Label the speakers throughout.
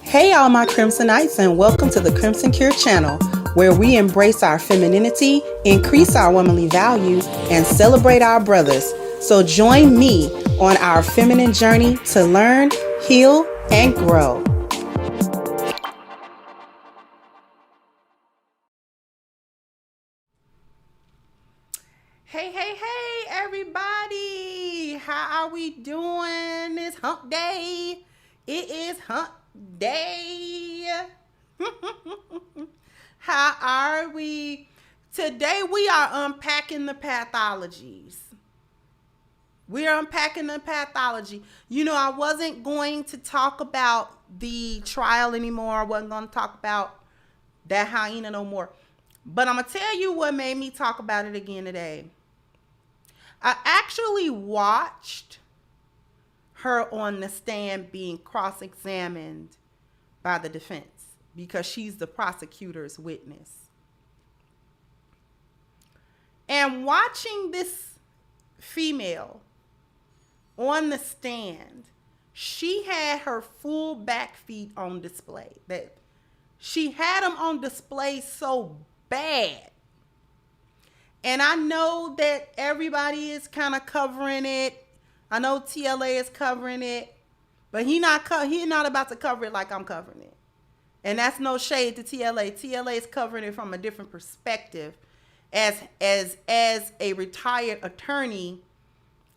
Speaker 1: Hey all my Crimsonites, and welcome to the Crimson Cure channel, where we embrace our femininity, increase our womanly value, and celebrate our brothers. So join me on our feminine journey to learn, heal, and grow. Hey, everybody. How are we doing? It's hump day. It is hump day. How are we? Today we are unpacking the pathologies. We are unpacking the pathology. You know, I wasn't going to talk about the trial anymore. I wasn't going to talk about that hyena no more. But I'm going to tell you what made me talk about it again today. I actually watched her on the stand being cross-examined by the defense because she's the prosecutor's witness. And watching this female on the stand, she had her full back feet on display. That she had them on display so bad. And I know that everybody is kind of covering it. I know TLA is covering it, but he not about to cover it like I'm covering it. And that's no shade to TLA. TLA is covering it from a different perspective. As a retired attorney,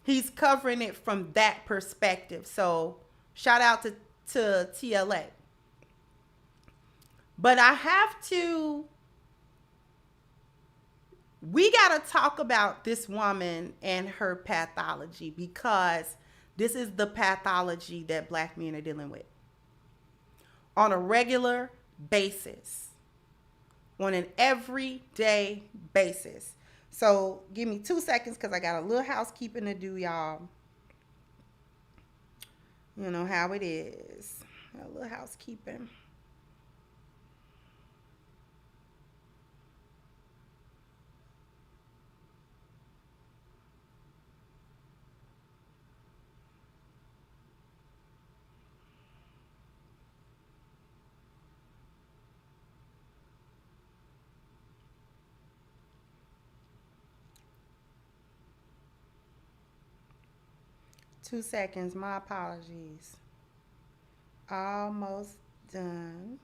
Speaker 1: he's covering it from that perspective. So shout out to TLA. But we got to talk about this woman and her pathology, because this is the pathology that Black men are dealing with on a regular basis, on an everyday basis. So give me 2 seconds because I got a little housekeeping to do, y'all. You know how it is. A little housekeeping. Two seconds, my apologies. Almost done.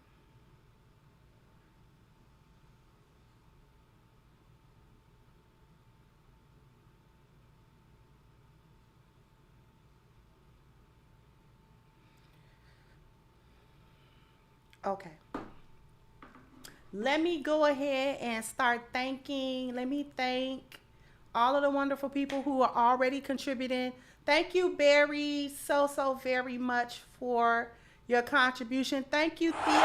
Speaker 1: Okay. Let me go ahead and start thanking. Let me thank all of the wonderful people who are already contributing. Thank you, Barry, so very much for your contribution. Thank you, Theo.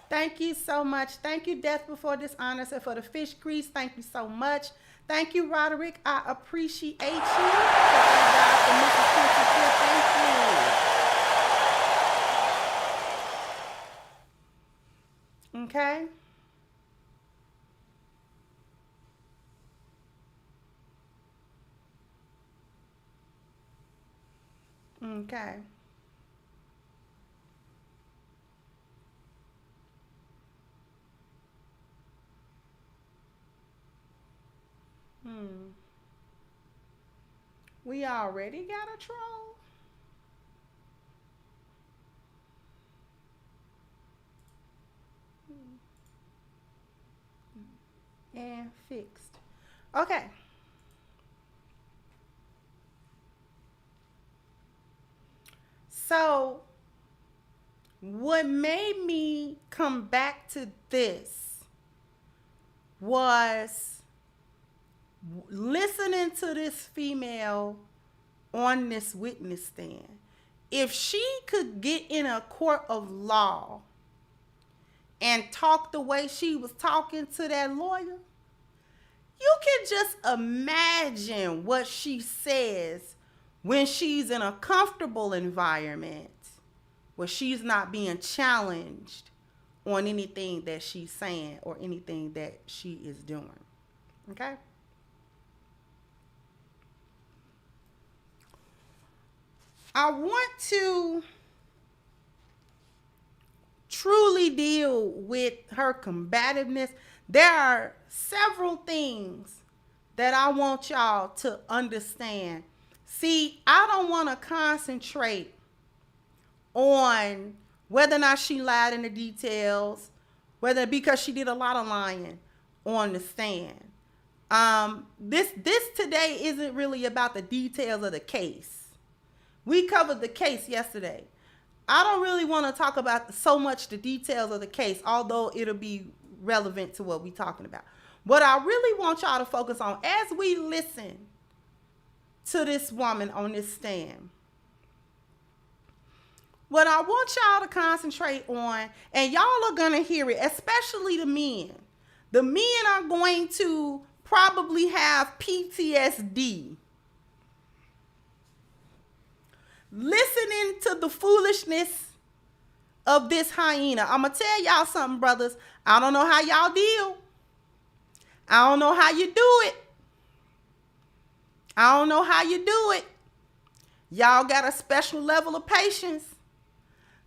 Speaker 1: Thank you so much. Thank you, Death Before Dishonor, for the fish grease. Thank you so much. Thank you, Roderick. I appreciate you. Thank you. Okay. Okay. We already got a troll. And fixed. Okay. So what made me come back to this was listening to this female on this witness stand. If she could get in a court of law and talk the way she was talking to that lawyer, you can just imagine what she says when she's in a comfortable environment where she's not being challenged on anything that she's saying or anything that she is doing. Okay? I want to truly deal with her combativeness. There are several things that I want y'all to understand. See, I don't want to concentrate on whether or not she lied in the details, whether because she did a lot of lying on the stand. This today isn't really about the details of the case. We covered the case yesterday. I don't really want to talk about so much the details of the case, although it'll be relevant to what we're talking about. What I really want y'all to focus on as we listen to this woman on this stand, what I want y'all to concentrate on, and y'all are going to hear it, especially the men. The men are going to probably have PTSD listening to the foolishness of this hyena. I'm going to tell y'all something, brothers. I don't know how y'all deal. I don't know how you do it. I don't know how you do it. Y'all got a special level of patience.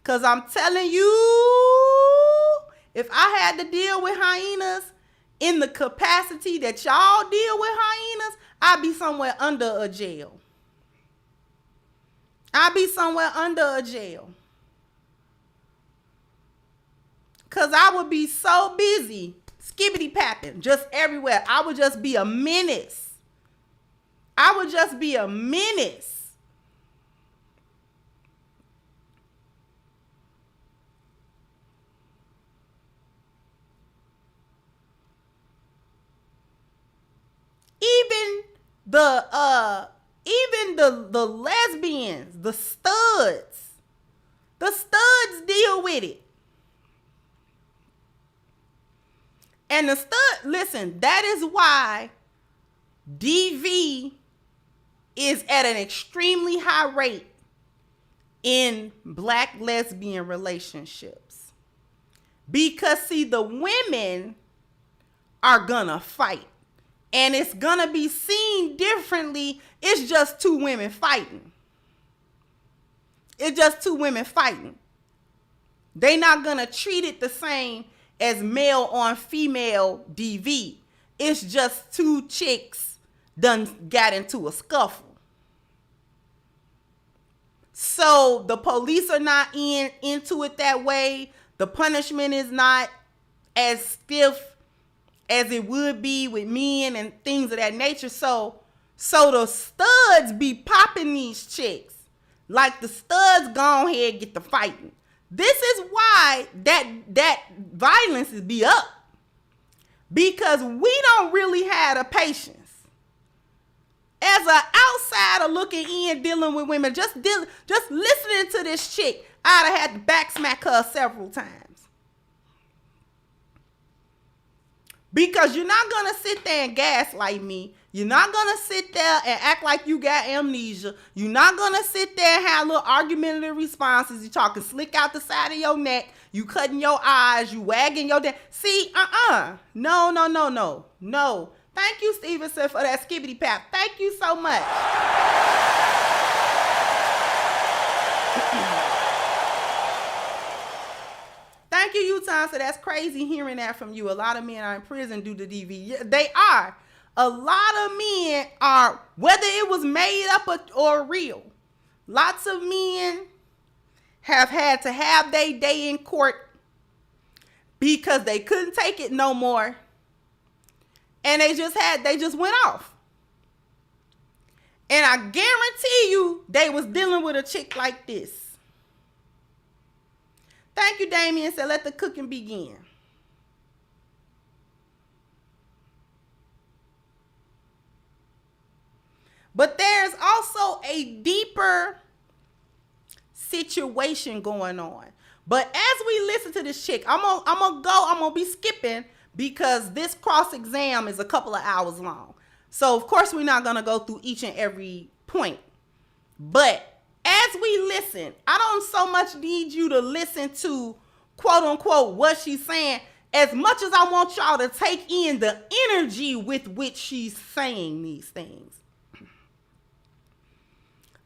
Speaker 1: Because I'm telling you, if I had to deal with hyenas in the capacity that y'all deal with hyenas, I'd be somewhere under a jail. I'd be somewhere under a jail. Because I would be so busy, skibbity papping, just everywhere. I would just be a menace. I would just be a menace. Even the lesbians, the studs deal with it. And the listen, that is why DV is at an extremely high rate in black lesbian relationships. Because see, the women are gonna fight. And it's gonna be seen differently. It's just two women fighting. It's just two women fighting. They're not gonna treat it the same as male on female DV. It's just two chicks done got into a scuffle. So the police are not into it that way. The punishment is not as stiff as it would be with men and things of that nature. So the studs be popping these chicks. Like the studs go ahead get the fighting. This is why that violence is be up. Because we don't really have the patience. As an outsider looking in, dealing with women, just listening to this chick, I'd have had to back smack her several times. Because you're not going to sit there and gaslight me. You're not going to sit there and act like you got amnesia. You're not going to sit there and have little argumentative responses. You're talking slick out the side of your neck. You cutting your eyes. You wagging your neck. See, No. Thank you, Stevenson, for that skibbity pap. Thank you so much. Thank you, Utah. So that's crazy hearing that from you. A lot of men are in prison due to DV. They are. A lot of men are, whether it was made up or real. Lots of men have had to have their day in court because they couldn't take it no more. And they just went off. And I guarantee you they was dealing with a chick like this. Thank you, Damien. Said, let the cooking begin. But there's also a deeper situation going on. But as we listen to this chick, I'm gonna be skipping because this cross exam is a couple of hours long. So of course we're not gonna go through each and every point. But as we listen, I don't so much need you to listen to quote unquote what she's saying as much as I want y'all to take in the energy with which she's saying these things.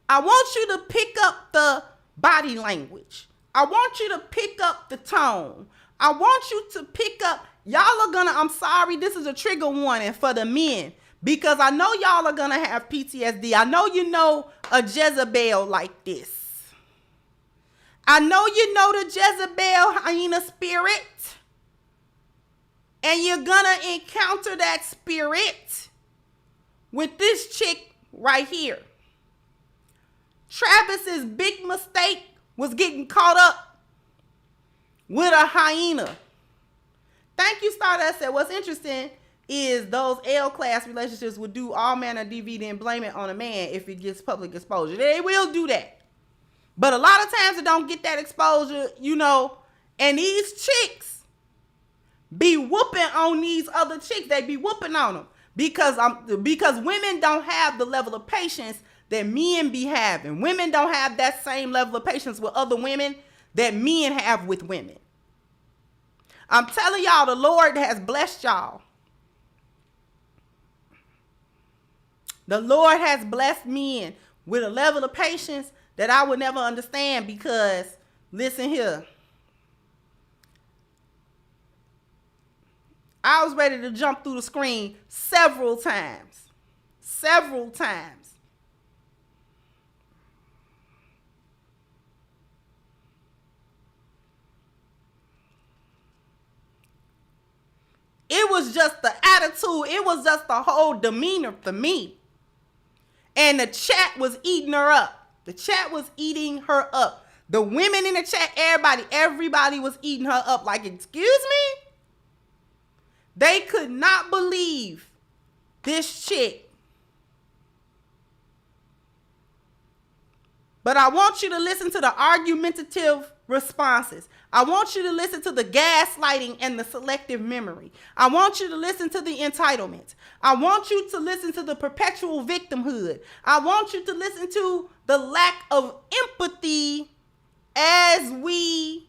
Speaker 1: I want you to pick up the body language. I want you to pick up the tone. I want you to pick up, y'all are gonna, I'm sorry, this is a trigger warning for the men, because I know y'all are gonna have PTSD. I know you know a Jezebel like this. I know you know the Jezebel hyena spirit, and you're gonna encounter that spirit with this chick right here. Travis's big mistake was getting caught up with a hyena. Thank you, Stardust said, what's interesting is those L-class relationships would do all manner of DV and blame it on a man if it gets public exposure. They will do that. But a lot of times it don't get that exposure, you know, and these chicks be whooping on these other chicks. They be whooping on them because women don't have the level of patience that men be having. Women don't have that same level of patience with other women that men have with women. I'm telling y'all, the Lord has blessed y'all. The Lord has blessed men with a level of patience that I would never understand, because, listen here, I was ready to jump through the screen several times. Several times. It was just the attitude. It was just the whole demeanor for me. And the chat was eating her up. The chat was eating her up. The women in the chat, everybody was eating her up. Like, excuse me? They could not believe this chick. But I want you to listen to the argumentative responses. I want you to listen to the gaslighting and the selective memory. I want you to listen to the entitlement. I want you to listen to the perpetual victimhood. I want you to listen to the lack of empathy as we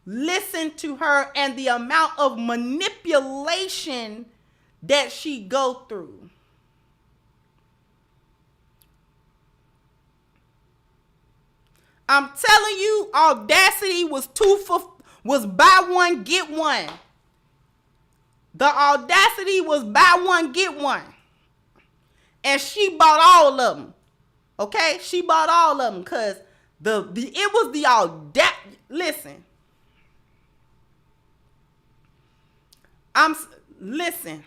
Speaker 1: listen to her and the amount of manipulation that she go through. I'm telling you, audacity was buy one, get one. The audacity was buy one, get one. And she bought all of them. Okay? She bought all of them because it was the audacity. Listen. Listen.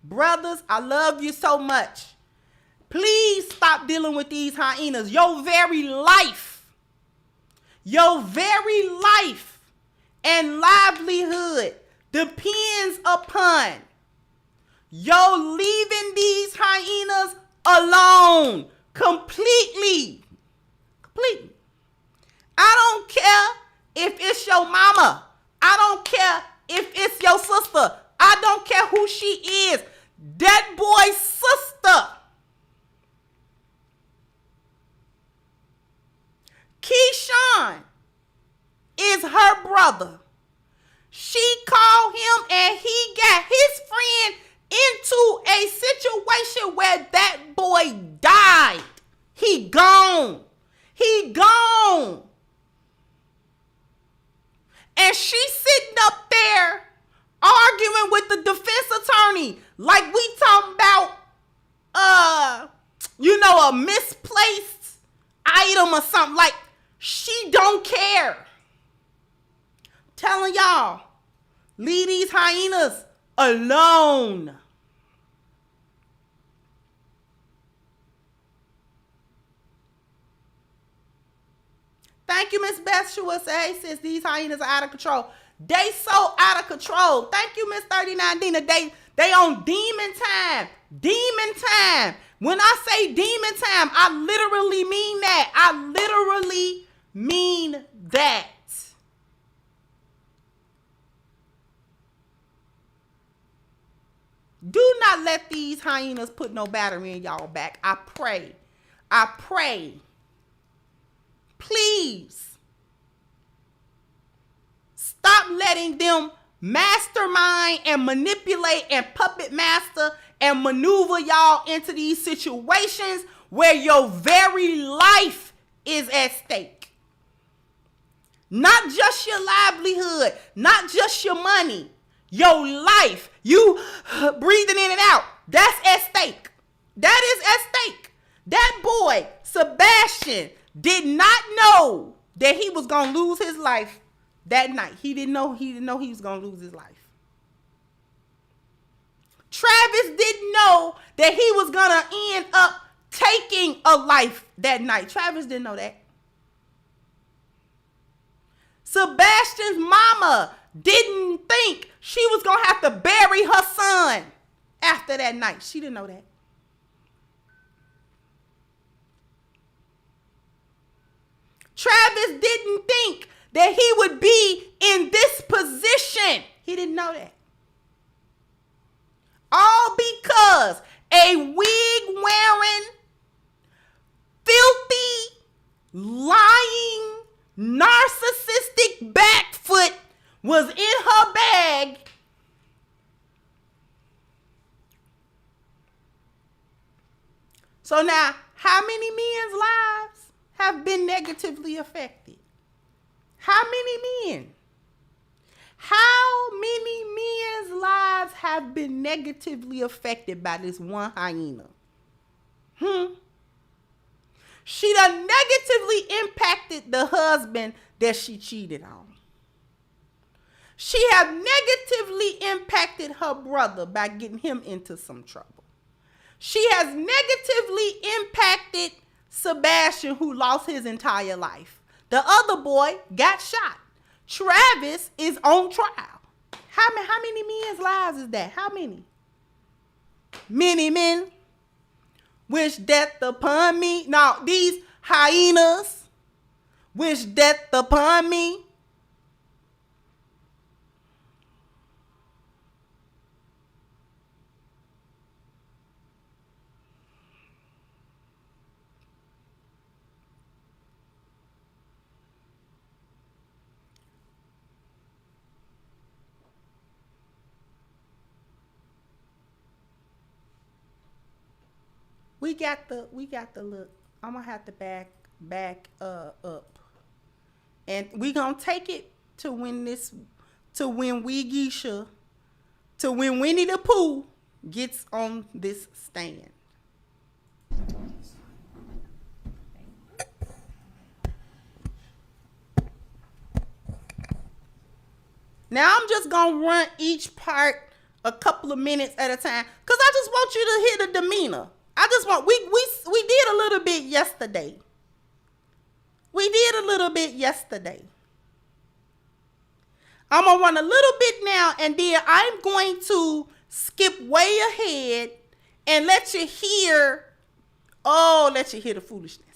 Speaker 1: Brothers, I love you so much. Please stop dealing with these hyenas. Your very life and livelihood depends upon your leaving these hyenas alone completely. I don't care if it's your mama. I don't care if it's your sister. I don't care who she is. That boy's sister. Keyshawn is her brother. She called him and he got his friend into a situation where that boy died. He gone. And she's sitting up there arguing with the defense attorney like we talking about, a misplaced item or something. Like, she don't care. Telling y'all, leave these hyenas alone. Thank you, Miss Bethshua. Say, since these hyenas are out of control. They so out of control. Thank you, Miss 39 Dina. They on demon time. Demon time. When I say demon time, I literally mean that. I literally mean that. Do not let these hyenas put no battery in y'all back. I pray. Please. Stop letting them mastermind and manipulate and puppet master and maneuver y'all into these situations where your very life is at stake. Not just your livelihood, not just your money, your life. You breathing in and out. That's at stake. That is at stake. That boy, Sebastian, did not know that he was going to lose his life that night. He didn't know he was going to lose his life. Travis didn't know that he was going to end up taking a life that night. Travis didn't know that. Sebastian's mama didn't think she was going to have to bury her son after that night. She didn't know that. Travis didn't think that he would be in this position. He didn't know that. All because a wig-wearing, filthy, lying, narcissistic backfoot was in her bag. So now, how many men's lives have been negatively affected? How many men? How many men's lives have been negatively affected by this one hyena? She done negatively impacted the husband that she cheated on. She have negatively impacted her brother by getting him into some trouble. She has negatively impacted Sebastian, who lost his entire life. The other boy got shot. Travis is on trial. How many men's lives is that? How many? Many men wish death upon me. Now, these hyenas wish death upon me. We got the look. I'm gonna have to back up, and we gonna take it to when Winnie the Pooh gets on this stand. Now I'm just gonna run each part a couple of minutes at a time, cause I just want you to hear the demeanor. I just want, we did a little bit yesterday. I'm going to run a little bit now, and then I'm going to skip way ahead and let you hear the foolishness.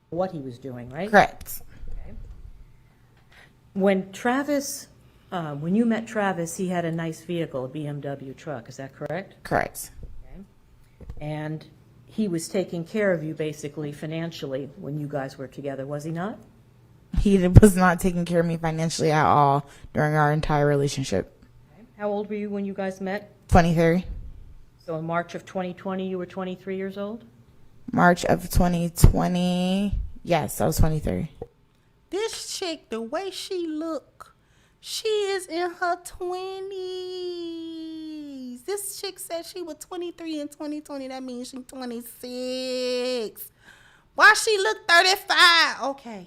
Speaker 2: What he was doing, right?
Speaker 3: Correct.
Speaker 2: Okay. When you met Travis, he had a nice vehicle, a BMW truck. Is that correct?
Speaker 3: Correct.
Speaker 2: Okay. And he was taking care of you basically financially when you guys were together, was he not?
Speaker 3: He was not taking care of me financially at all during our entire relationship.
Speaker 2: Okay. How old were you when you guys met?
Speaker 3: 23.
Speaker 2: So in March of 2020, you were 23 years old?
Speaker 3: March of 2020, yes, I was 23.
Speaker 1: This chick, the way she look, she is in her 20s. This chick said she was 23 in 2020. That means she's 26. Why she look 35? Okay.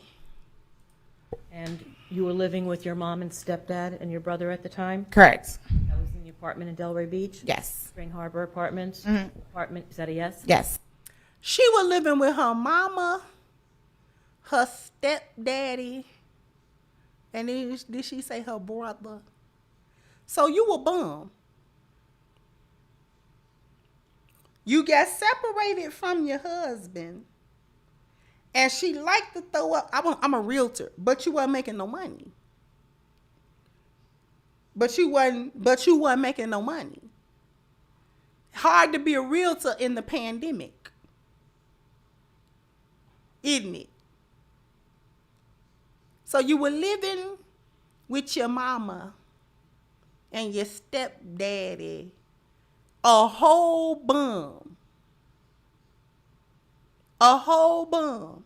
Speaker 2: And you were living with your mom and stepdad and your brother at the time?
Speaker 3: Correct.
Speaker 2: That was in the apartment in Delray Beach?
Speaker 3: Yes.
Speaker 2: Spring Harbor Apartments?
Speaker 3: Mm-hmm.
Speaker 2: Apartment, is that a yes?
Speaker 3: Yes.
Speaker 1: She was living with her mama, her stepdaddy, and then did she say her brother? So you were bum. You got separated from your husband, and she liked to throw up. I'm a realtor, but you weren't making no money. But you weren't making no money. Hard to be a realtor in the pandemic, isn't it? So you were living with your mama and your stepdaddy a whole bum. A whole bum.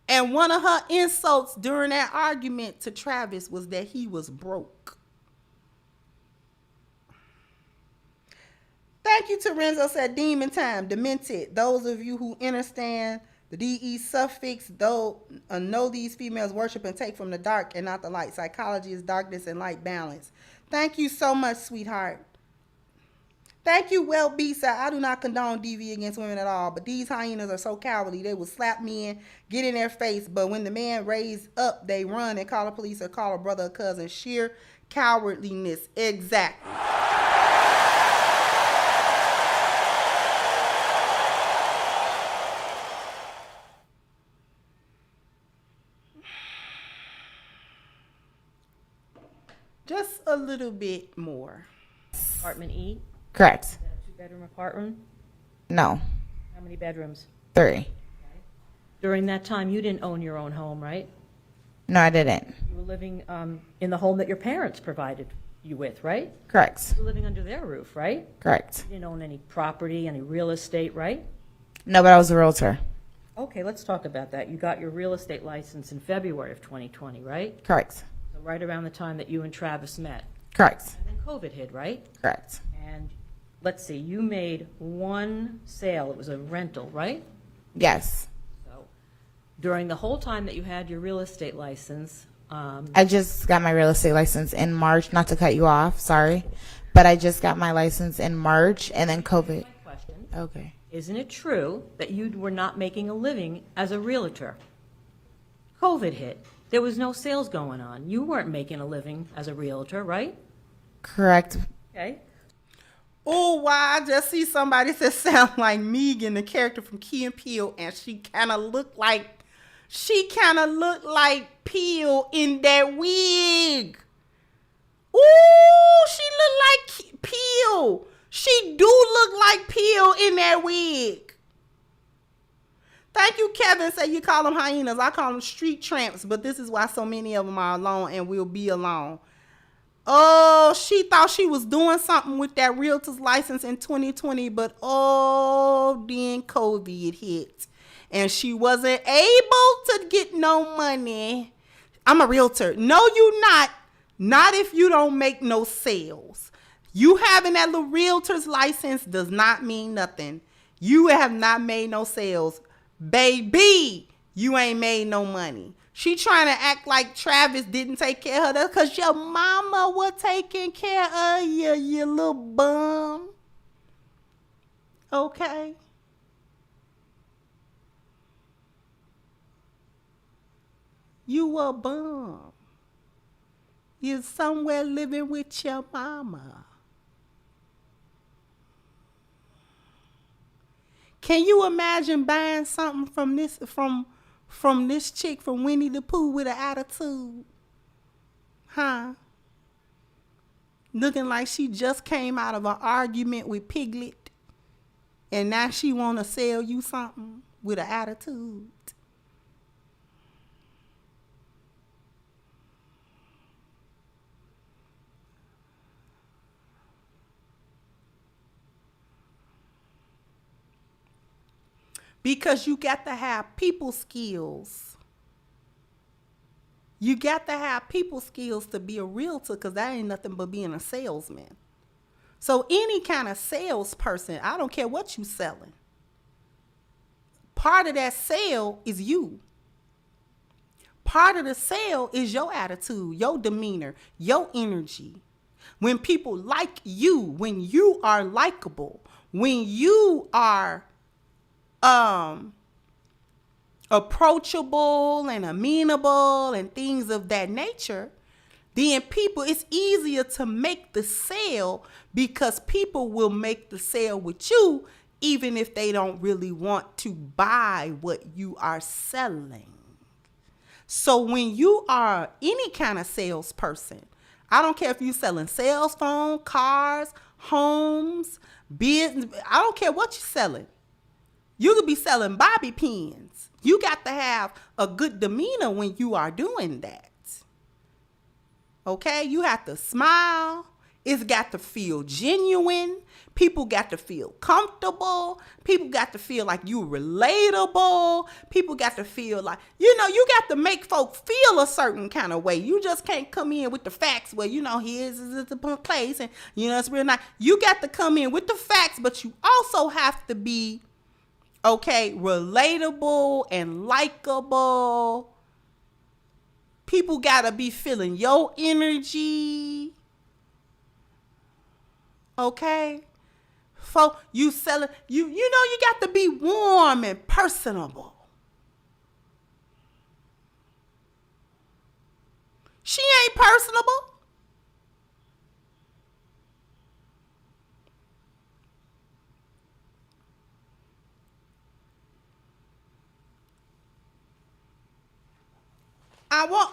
Speaker 1: And one of her insults during that argument to Travis was that he was broke. Thank you, Terenzo said demon time, demented. Those of you who understand the DE suffix, though, know these females worship and take from the dark and not the light. Psychology is darkness and light balance. Thank you so much, sweetheart. Thank you, Well Bisa. I do not condone DV against women at all, but these hyenas are so cowardly. They will slap men, get in their face, but when the man raise up, they run and call the police or call a brother or cousin. Sheer cowardliness. Exactly. Just a little bit more.
Speaker 2: Apartment E?
Speaker 3: Correct.
Speaker 2: 2-bedroom apartment?
Speaker 3: No.
Speaker 2: How many bedrooms?
Speaker 3: 3.
Speaker 2: During that time, you didn't own your own home, right?
Speaker 3: No, I didn't.
Speaker 2: You were living in the home that your parents provided you with, right?
Speaker 3: Correct.
Speaker 2: You were living under their roof, right?
Speaker 3: Correct.
Speaker 2: You didn't own any property, any real estate, right?
Speaker 3: No, but I was a realtor.
Speaker 2: Okay, let's talk about that. You got your real estate license in February of 2020, right?
Speaker 3: Correct.
Speaker 2: So right around the time that you and Travis met.
Speaker 3: Correct.
Speaker 2: And then COVID hit, right?
Speaker 3: Correct.
Speaker 2: And let's see, you made one sale. It was a rental, right?
Speaker 3: Yes.
Speaker 2: So during the whole time that you had your real estate license,
Speaker 3: I just got my real estate license in March, not to cut you off, sorry. But I just got my license in March and then COVID.
Speaker 2: question,
Speaker 3: Okay.
Speaker 2: isn't it true that you were not making a living as a realtor? COVID hit. There was no sales going on. You weren't making a living as a realtor, right?
Speaker 3: Correct.
Speaker 2: Okay.
Speaker 1: Oh, wow, I just see somebody that sound like Megan, the character from Key and Peele, and she kind of looked like Peele in that wig. Ooh, she looked like Peele. She do look like Peele in that wig. Thank you, Kevin. Say you call them hyenas. I call them street tramps, but this is why so many of them are alone and will be alone. Oh, she thought she was doing something with that realtor's license in 2020, but then COVID hit. And she wasn't able to get no money. I'm a realtor. No, you not. Not if you don't make no sales. You having that little realtor's license does not mean nothing. You have not made no sales. Baby, you ain't made no money. She trying to act like Travis didn't take care of her because your mama was taking care of you, you little bum. Okay. You a bum. You're somewhere living with your mama. Can you imagine buying something from this chick from Winnie the Pooh with an attitude? Huh? Looking like she just came out of an argument with Piglet and now she want to sell you something with an attitude. Because you got to have people skills. You got to have people skills to be a realtor because that ain't nothing but being a salesman. So any kind of salesperson, I don't care what you selling. Part of that sale is you. Part of the sale is your attitude, your demeanor, your energy. When people like you, when you are likable, when you are approachable and amenable and things of that nature, then it's easier to make the sale because people will make the sale with you even if they don't really want to buy what you are selling. So when you are any kind of salesperson, I don't care if you're selling cell phone, cars, homes, business, I don't care what you're selling. You could be selling bobby pins. You got to have a good demeanor when you are doing that. Okay? You have to smile It's got to feel genuine. People got to feel comfortable. People got to feel like you relatable. People got to feel like, you got to make folk feel a certain kind of way. You just can't come in with the facts where, here's the place and, it's real nice. You got to come in with the facts, but you also have to be, relatable and likable. People got to be feeling your energy. Okay? You selling, you got to be warm and personable. She ain't personable.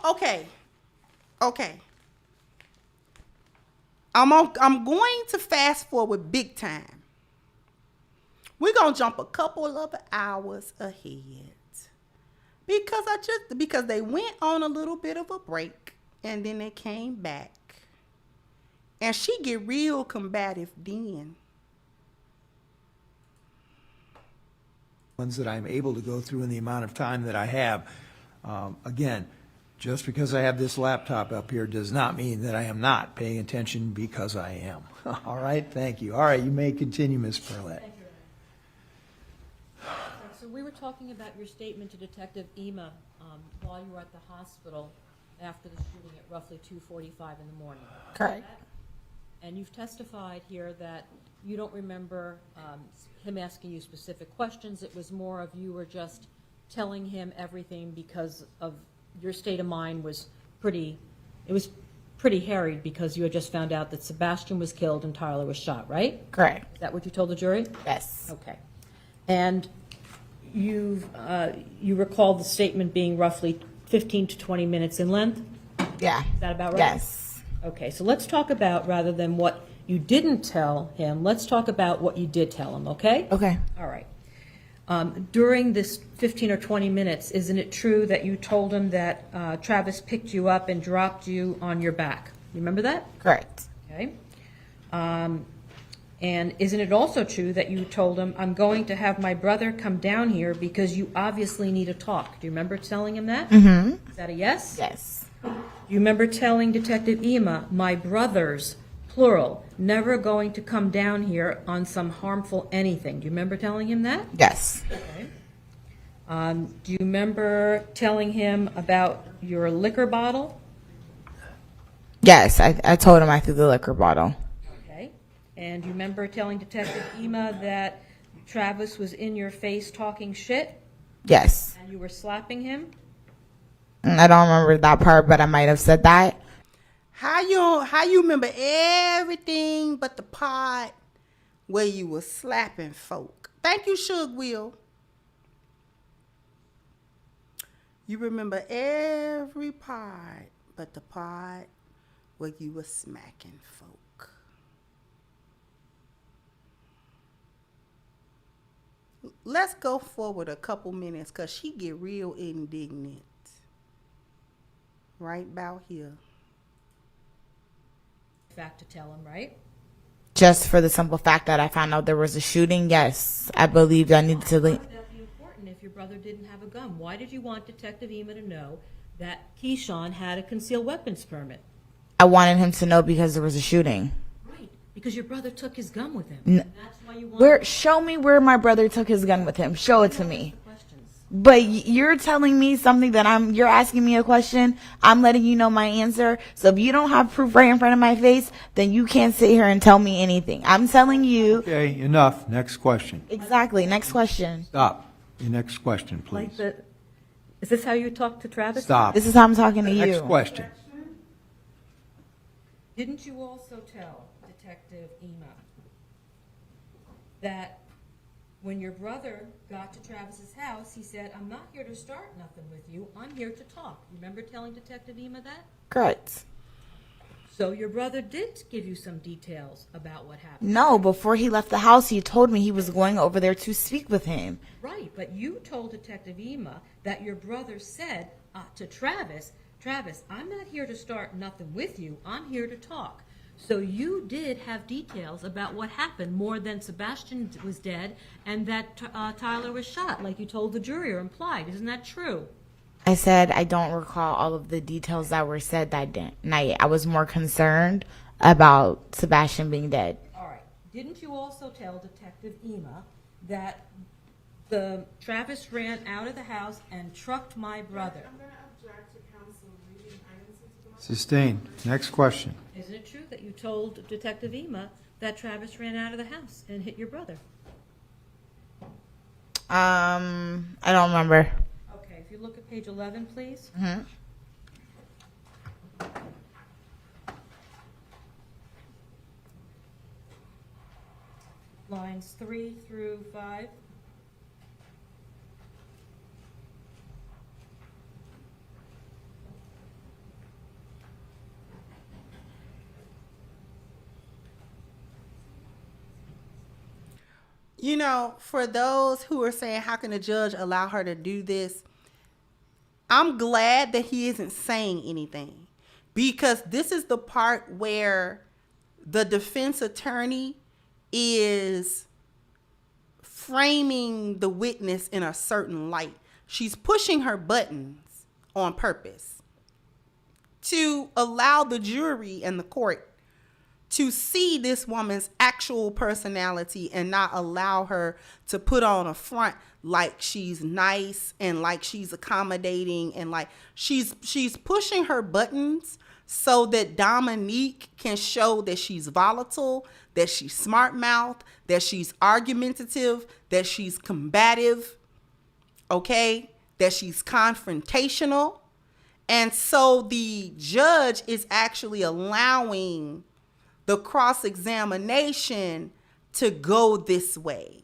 Speaker 1: Okay. I'm going to fast forward big time. We're going to jump a couple of hours ahead. Because they went on a little bit of a break and then they came back. And she get real combative then.
Speaker 4: Ones that I'm able to go through in the amount of time that I have. Again, just because I have this laptop up here does not mean that I am not paying attention, because I am. All right, thank you. All right, you may continue, Ms. Perlette.
Speaker 2: Thank you. So we were talking about your statement to Detective Ema while you were at the hospital after the shooting at roughly 2:45 in the morning.
Speaker 3: Correct.
Speaker 2: And you've testified here that you don't remember him asking you specific questions. It was more of you were just telling him everything because of your state of mind was pretty harried because you had just found out that Sebastian was killed and Tyler was shot, right?
Speaker 3: Correct.
Speaker 2: Is that what you told the jury?
Speaker 3: Yes.
Speaker 2: Okay. And you recall the statement being roughly 15 to 20 minutes in length?
Speaker 3: Yeah.
Speaker 2: Is that about right?
Speaker 3: Yes.
Speaker 2: Okay, so let's talk about, rather than what you didn't tell him, let's talk about what you did tell him, okay?
Speaker 3: Okay.
Speaker 2: All right. During this 15 or 20 minutes, isn't it true that you told him that Travis picked you up and dropped you on your back? You remember that?
Speaker 3: Correct.
Speaker 2: Okay. And isn't it also true that you told him, I'm going to have my brother come down here because you obviously need to talk? Do you remember telling him that?
Speaker 3: Mm-hmm.
Speaker 2: Is that a yes?
Speaker 3: Yes.
Speaker 2: Do you remember telling Detective Ema, my brothers, plural, never going to come down here on some harmful anything? Do you remember telling him that?
Speaker 3: Yes.
Speaker 2: Okay. Do you remember telling him about your liquor bottle?
Speaker 3: Yes, I told him I threw the liquor bottle.
Speaker 2: Okay. And do you remember telling Detective Ema that Travis was in your face talking shit?
Speaker 3: Yes.
Speaker 2: And you were slapping him?
Speaker 3: I don't remember that part, but I might have said that.
Speaker 1: How you remember everything but the part where you were slapping folk? Thank you, Suge Will. You remember every part but the part where you were smacking folk. Let's go forward a couple minutes because she get real indignant. Right about here.
Speaker 2: Fact to tell him, right?
Speaker 3: Just for the simple fact that I found out there was a shooting, yes, I believed I needed to leave.
Speaker 2: Why would that be important if your brother didn't have a gun? Why did you want Detective Ema to know that Keyshawn had a concealed weapons permit?
Speaker 3: I wanted him to know because there was a shooting.
Speaker 2: Right, because your brother took his gun with him. And that's why you wanted
Speaker 3: Show me where my brother took his gun with him. Show it to me.
Speaker 2: questions.
Speaker 3: But you're telling me something that you're asking me a question. I'm letting you know my answer. So if you don't have proof right in front of my face, then you can't sit here and tell me anything. I'm telling you.
Speaker 4: Okay, enough. Next question.
Speaker 3: Exactly. Next question.
Speaker 4: Stop. Your next question, please.
Speaker 2: Is this how you talk to Travis?
Speaker 4: Stop.
Speaker 3: This is how I'm talking to you.
Speaker 4: Next question.
Speaker 2: Didn't you also tell Detective Ema that when your brother got to Travis's house, he said, I'm not here to start nothing with you, I'm here to talk? You remember telling Detective Ema that?
Speaker 3: Correct.
Speaker 2: So your brother did give you some details about what happened.
Speaker 3: No, before he left the house, he told me he was going over there to speak with him.
Speaker 2: Right, but you told Detective Ema that your brother said to Travis, I'm not here to start nothing with you, I'm here to talk. So you did have details about what happened, more than Sebastian was dead and that Tyler was shot, like you told the jury or implied. Isn't that true?
Speaker 3: I said I don't recall all of the details that were said that night. I was more concerned about Sebastian being dead.
Speaker 2: All right. Didn't you also tell Detective Ema that the Travis ran out of the house and trucked my brother?
Speaker 1: I'm going to object to counsel reading items into the
Speaker 4: Sustained. Next question.
Speaker 2: Isn't it true that you told Detective Ema that Travis ran out of the house and hit your brother?
Speaker 3: I don't remember.
Speaker 2: Okay, if you look at page 11, please.
Speaker 3: Mm-hmm.
Speaker 2: Lines 3 through 5.
Speaker 1: You know, for those who are saying, how can a judge allow her to do this? I'm glad that he isn't saying anything, because this is the part where the defense attorney is framing the witness in a certain light. She's pushing her buttons on purpose to allow the jury and the court to see this woman's actual personality and not allow her to put on a front like she's nice and like she's accommodating and like she's pushing her buttons so that Dominique can show that she's volatile, that she's smart-mouthed, that she's argumentative, that she's combative, okay, that she's confrontational. And so the judge is actually allowing the cross-examination to go this way.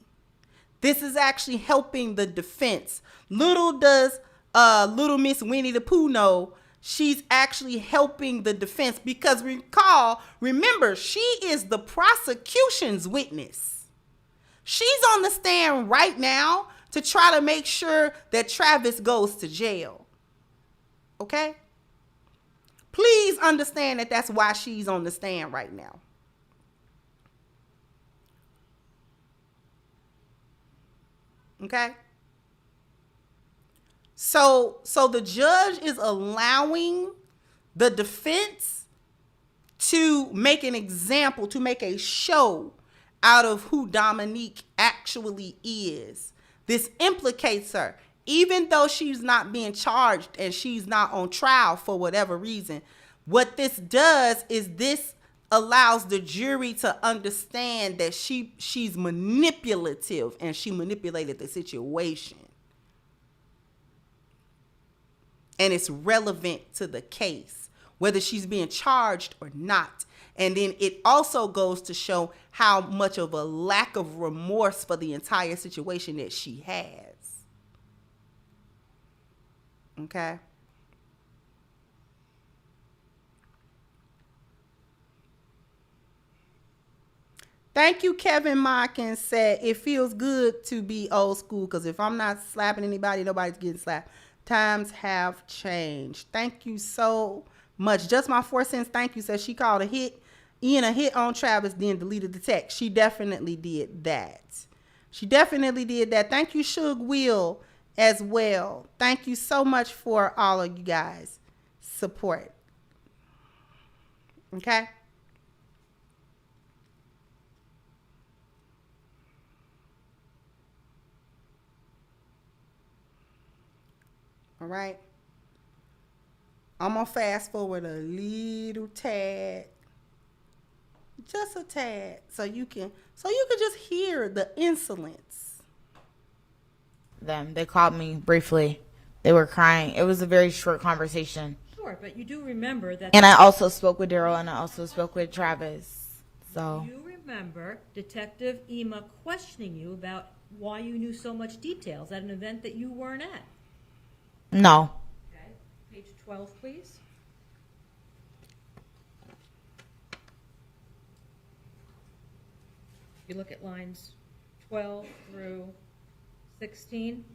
Speaker 1: This is actually helping the defense. Little does little Miss Winnie the Pooh know, she's actually helping the defense, because remember, she is the prosecution's witness. She's on the stand right now to try to make sure that Travis goes to jail. Okay? Please understand that that's why she's on the stand right now. Okay? So the judge is allowing the defense to make an example, to make a show out of who Dominique actually is. This implicates her. Even though she's not being charged and she's not on trial for whatever reason, what this does is this allows the jury to understand that she's manipulative and she manipulated the situation. And it's relevant to the case, whether she's being charged or not. And then it also goes to show how much of a lack of remorse for the entire situation that she has. Okay. Thank you, Kevin Mockins said, it feels good to be old school, because if I'm not slapping anybody, nobody's getting slapped. Times have changed. Thank you so much. Just my 4 cents. Thank you. Says she called a hit on Travis, then deleted the text. She definitely did that. Thank you, Suge Will, as well. Thank you so much for all of you guys' support. Okay? All right? I'm going to fast forward a little tad. Just a tad. So you can just hear the insolence.
Speaker 3: They called me briefly. They were crying. It was a very short conversation.
Speaker 2: Sure, but you do remember that.
Speaker 3: And I also spoke with Daryl, and I also spoke with Travis. So
Speaker 2: you remember Detective Ema questioning you about why you knew so much details at an event that you weren't at.
Speaker 3: No.
Speaker 2: Okay, page 12, please. You look at lines 12 through 16.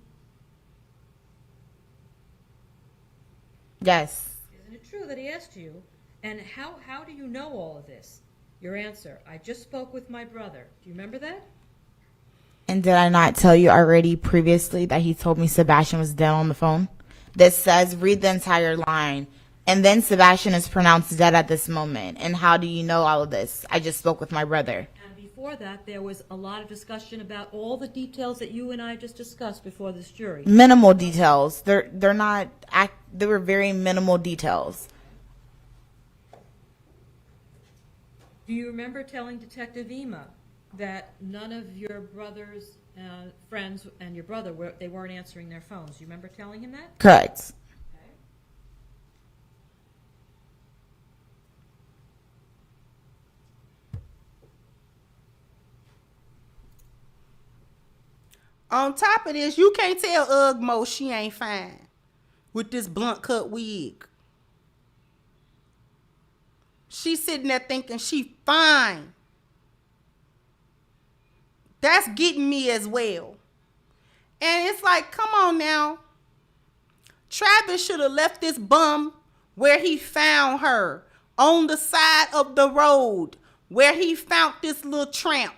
Speaker 3: Yes.
Speaker 2: Isn't it true that he asked you, and how do you know all of this? Your answer, I just spoke with my brother. Do you remember that?
Speaker 3: And did I not tell you already previously that he told me Sebastian was dead on the phone? This says, read the entire line. And then Sebastian is pronounced dead at this moment. And how do you know all of this? I just spoke with my brother.
Speaker 2: And before that, there was a lot of discussion about all the details that you and I just discussed before this jury.
Speaker 3: Minimal details. They were very minimal details.
Speaker 2: Do you remember telling Detective Ema that none of your brother's friends and your brother, they weren't answering their phones? Do you remember telling him that?
Speaker 3: Correct.
Speaker 2: Okay.
Speaker 1: On top of this, you can't tell Ugmo she ain't fine with this blunt cut wig. She's sitting there thinking she fine. That's getting me as well. And it's like, come on now. Travis should have left this bum where he found her, on the side of the road where he found this little tramp.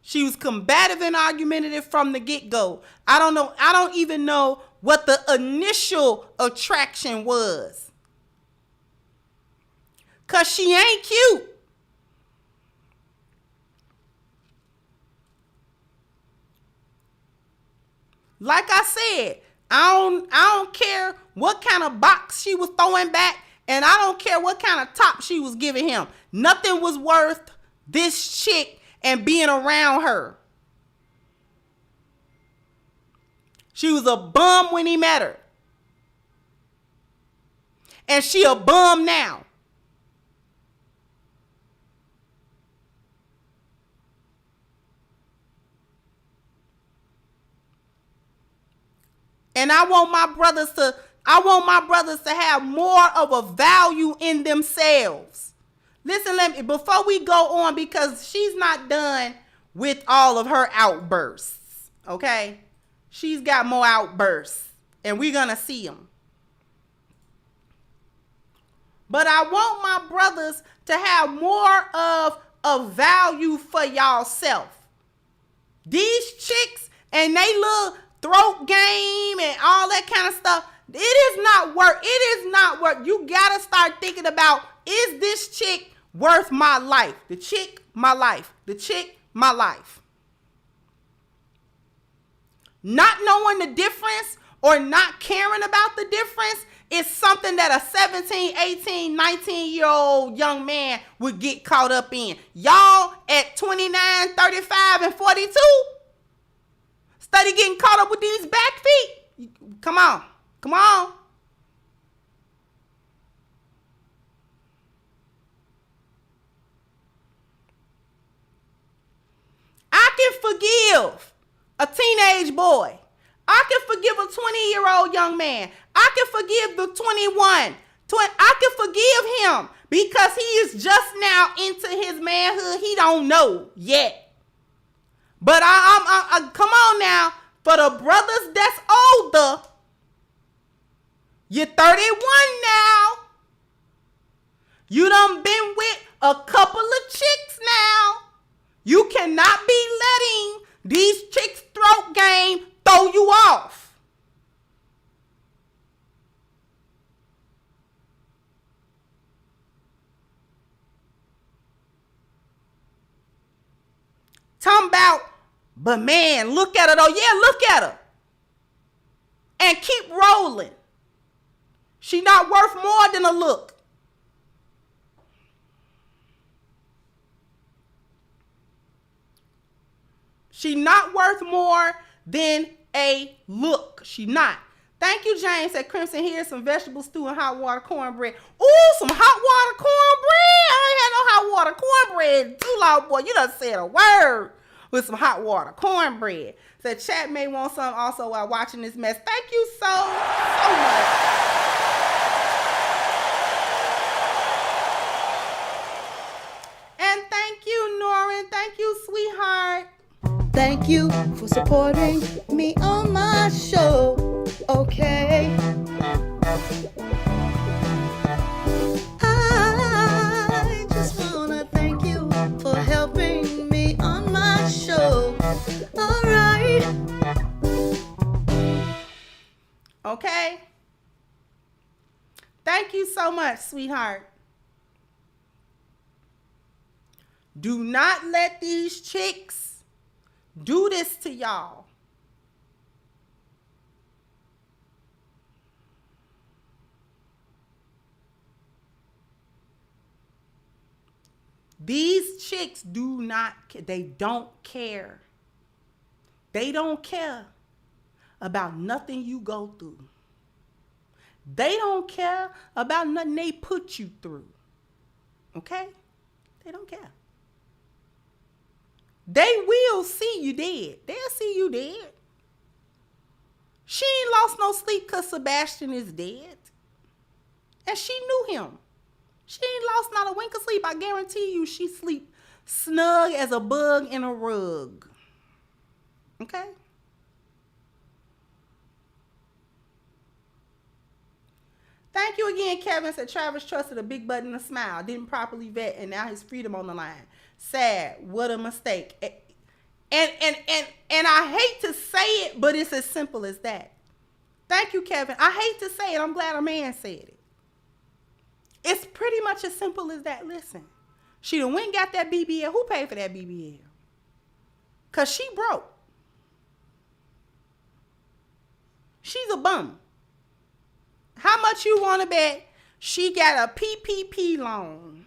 Speaker 1: She was combative and argumentative from the get-go. I don't even know what the initial attraction was. 'Cause she ain't cute. Like I said, I don't care what kind of box she was throwing back, and I don't care what kind of top she was giving him. Nothing was worth this chick and being around her. She was a bum when he met her. And she a bum now. And I want my brothers to have more of a value in themselves. Listen, before we go on, because she's not done with all of her outbursts, okay? She's got more outbursts, and we're going to see them. But I want my brothers to have more of a value for y'all self. These chicks and they little throat game and all that kind of stuff, it is not work. It is not work. You got to start thinking about, is this chick worth my life? The chick, my life. The chick, my life. Not knowing the difference or not caring about the difference is something that a 17, 18, 19-year-old young man would get caught up in. Y'all at 29, 35, and 42 study getting caught up with these back feet. Come on. Come on. I can forgive a teenage boy. I can forgive a 20-year-old young man. I can forgive the 21. I can forgive him because he is just now into his manhood. He don't know yet. But I come on now, for the brothers that's older, you're 31 now. You done been with a couple of chicks now. You cannot be letting these chicks' throat game throw you off. Talking about, but man, look at her though. Yeah, look at her. And keep rolling. She not worth more than a look. She not worth more than a look. She not. Thank you, James at Crimson. Here's some vegetable stew and hot water cornbread. Ooh, some hot water cornbread. I ain't had no hot water cornbread too long, boy. You done said a word with some hot water cornbread. Said chat may want some also while watching this mess. Thank you so much. And thank you, Norrin. Thank you, sweetheart.
Speaker 5: Thank you for supporting me on my show, okay? I
Speaker 1: Thank you so much, sweetheart. Do not let these chicks do this to y'all. These chicks do not, they don't care. They don't care about nothing you go through. They don't care about nothing they put you through. Okay? They don't care. They will see you dead. They'll see you dead. She ain't lost no sleep because Sebastian is dead. And she knew him. She ain't lost not a wink of sleep. I guarantee you she sleep snug as a bug in a rug. Okay? Thank you again, Kevin. Said Travis trusted a big button and a smile. Didn't properly vet, and now his freedom on the line. Sad. What a mistake. And I hate to say it, but it's as simple as that. Thank you, Kevin. I hate to say it. I'm glad a man said it. It's pretty much as simple as that. Listen, she done went and got that BBL. Who paid for that BBL? Because she broke. She's a bum. How much you want to bet she got a PPP loan?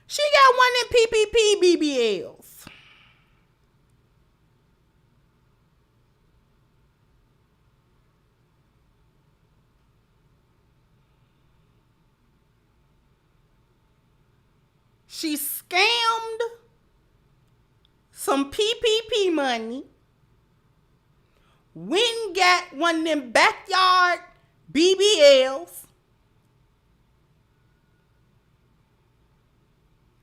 Speaker 1: She got one of them PPP BBLs. She scammed some PPP money. Went and got one of them backyard BBLs.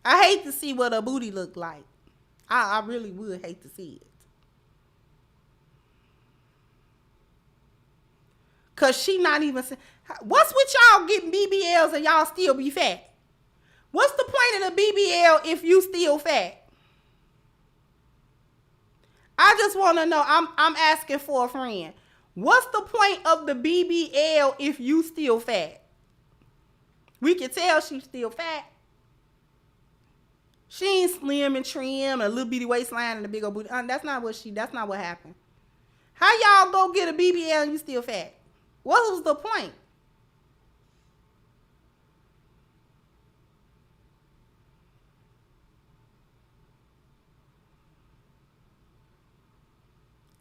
Speaker 1: I hate to see what her booty look like. I really would hate to see it. Because she not even... What's with y'all getting BBLs and y'all still be fat? What's the point of the BBL if you still fat? I just want to know. I'm asking for a friend. What's the point of the BBL if you still fat? We can tell she's still fat. She ain't slim and trim and a little bitty waistline and a big old booty. That's not what happened. How y'all go get a BBL and you still fat? What was the point?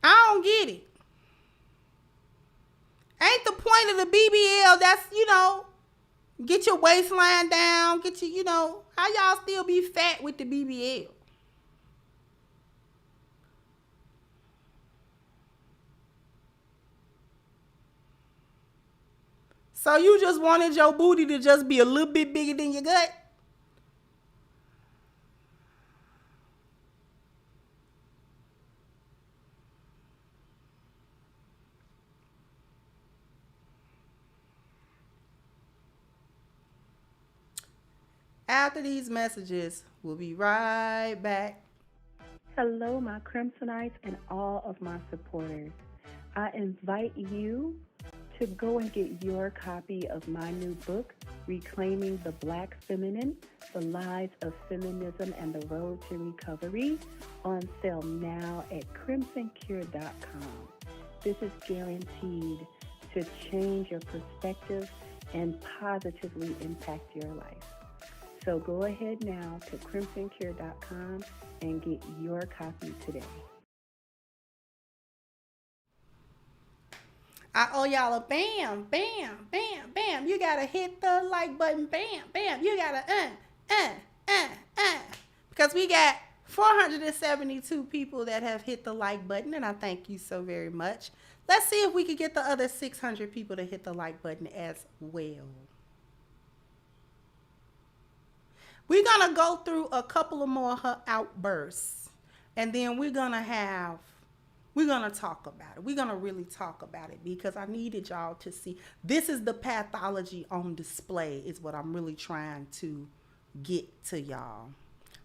Speaker 1: I don't get it. Ain't the point of the BBL that's, get your waistline down, get your, how y'all still be fat with the BBL? So you just wanted your booty to just be a little bit bigger than your gut? After these messages, we'll be right back.
Speaker 6: Hello, my Crimsonites and all of my supporters. I invite you to go and get your copy of my new book, Reclaiming the Black Feminine, The Lies of Feminism and the Road to Recovery, on sale now at crimsoncure.com. This is guaranteed to change your perspective and positively impact your life. So go ahead now to crimsoncure.com and get your copy today.
Speaker 1: I owe y'all a bam, bam, bam, bam. You gotta hit the like button, bam, bam. You gotta because we got 472 people that have hit the like button, and I thank you so very much. Let's see if we could get the other 600 people to hit the like button as well. We're going to go through a couple of more her outbursts, and then we're going to talk about it. We're going to really talk about it because I needed y'all to see. This is the pathology on display is what I'm really trying to get to y'all.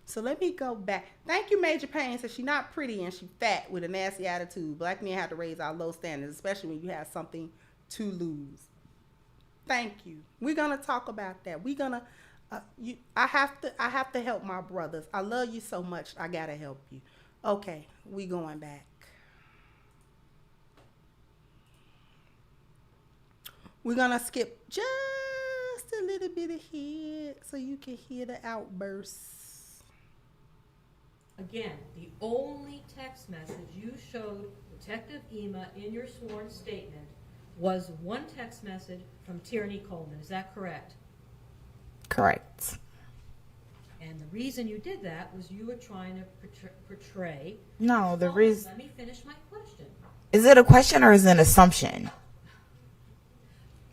Speaker 1: So let me go back. Thank you, Major Payne. Says she's not pretty and she fat with a nasty attitude. Black men have to raise our low standards, especially when you have something to lose. Thank you. We're gonna talk about that. We're gonna. I have to help my brothers. I love you so much. I gotta help you. Okay, we going back. We're gonna skip just a little bit ahead so you can hear the outbursts.
Speaker 2: Again, the only text message you showed Detective Ema in your sworn statement was one text message from Tierney Coleman. Is that correct?
Speaker 3: Correct.
Speaker 2: And the reason you did that was you were trying to portray.
Speaker 3: No, the reason.
Speaker 2: Let me finish my question.
Speaker 3: Is it a question or is it an assumption?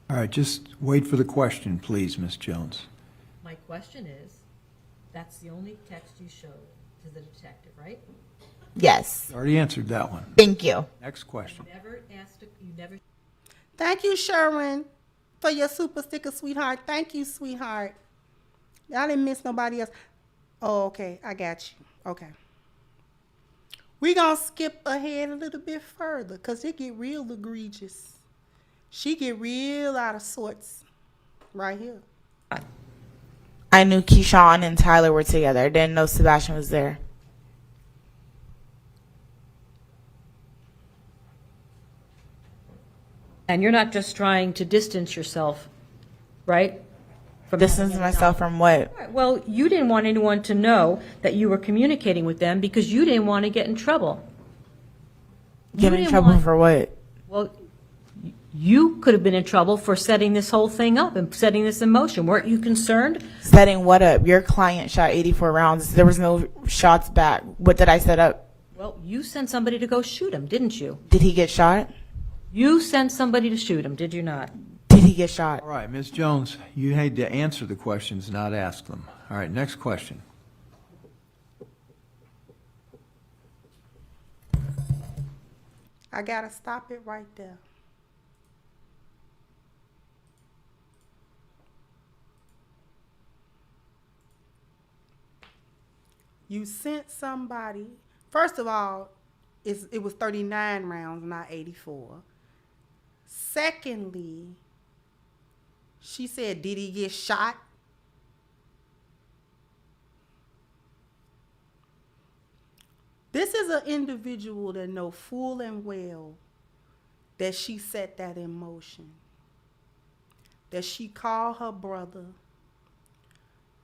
Speaker 4: All right, just wait for the question, please, Ms. Jones.
Speaker 2: My question is, that's the only text you showed to the detective, right?
Speaker 3: Yes.
Speaker 4: Already answered that one.
Speaker 3: Thank you.
Speaker 4: Next question.
Speaker 2: You never asked, you never.
Speaker 1: Thank you, Sherwin, for your super sticker, sweetheart. Thank you, sweetheart. I didn't miss nobody else. Oh, okay. I got you. Okay. We're going to skip ahead a little bit further because it get real egregious. She get real out of sorts right here.
Speaker 3: I knew Keyshawn and Tyler were together. I didn't know Sebastian was there.
Speaker 2: And you're not just trying to distance yourself, right? From
Speaker 3: Distance myself from what?
Speaker 2: Right. Well, you didn't want anyone to know that you were communicating with them because you didn't want to get in trouble.
Speaker 3: Get in trouble for what?
Speaker 2: Well, you could have been in trouble for setting this whole thing up and setting this in motion. Weren't you concerned?
Speaker 3: Setting what up? Your client shot 84 rounds. There was no shots back. What did I set up?
Speaker 2: Well, you sent somebody to go shoot him, didn't you?
Speaker 3: Did he get shot?
Speaker 2: You sent somebody to shoot him, did you not?
Speaker 3: Did he get shot?
Speaker 4: All right, Ms. Jones, you had to answer the questions, not ask them. All right, next question.
Speaker 1: I got to stop it right there. You sent somebody, first of all, it was 39 rounds, not 84. Secondly, she said, did he get shot? This is an individual that know full and well that she set that in motion. That she called her brother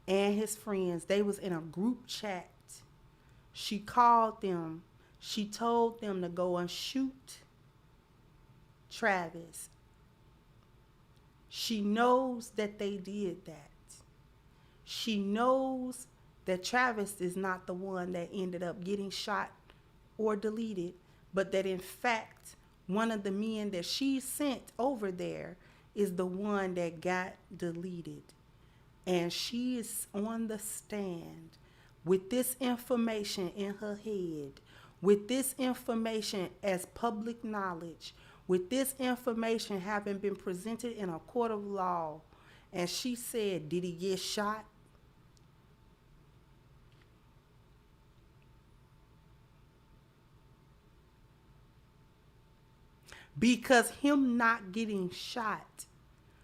Speaker 1: and his friends. They was in a group chat. She called them. She told them to go and shoot Travis. She knows that they did that. She knows that Travis is not the one that ended up getting shot or deleted, but that in fact, one of the men that she sent over there is the one that got deleted. And she is on the stand with this information in her head, with this information as public knowledge, with this information having been presented in a court of law. And she said, did he get shot? Because him not getting shot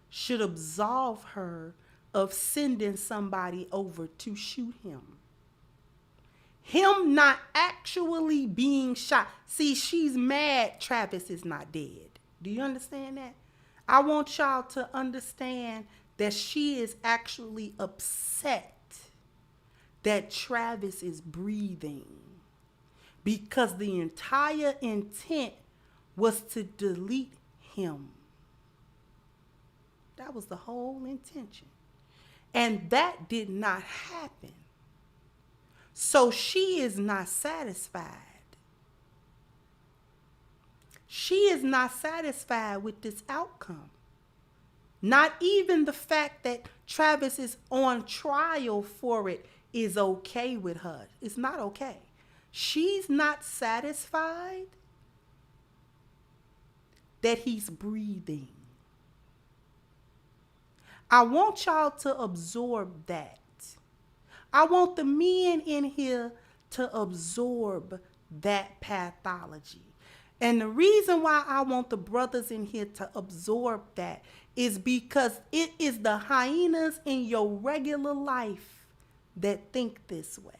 Speaker 1: should absolve her of sending somebody over to shoot him. Him not actually being shot. See, she's mad Travis is not dead. Do you understand that? I want y'all to understand that she is actually upset that Travis is breathing, because the entire intent was to delete him. That was the whole intention. And that did not happen. So she is not satisfied. She is not satisfied with this outcome. Not even the fact that Travis is on trial for it is okay with her. It's not okay. She's not satisfied that he's breathing. I want y'all to absorb that. I want the men in here to absorb that pathology. And the reason why I want the brothers in here to absorb that is because it is the hyenas in your regular life that think this way.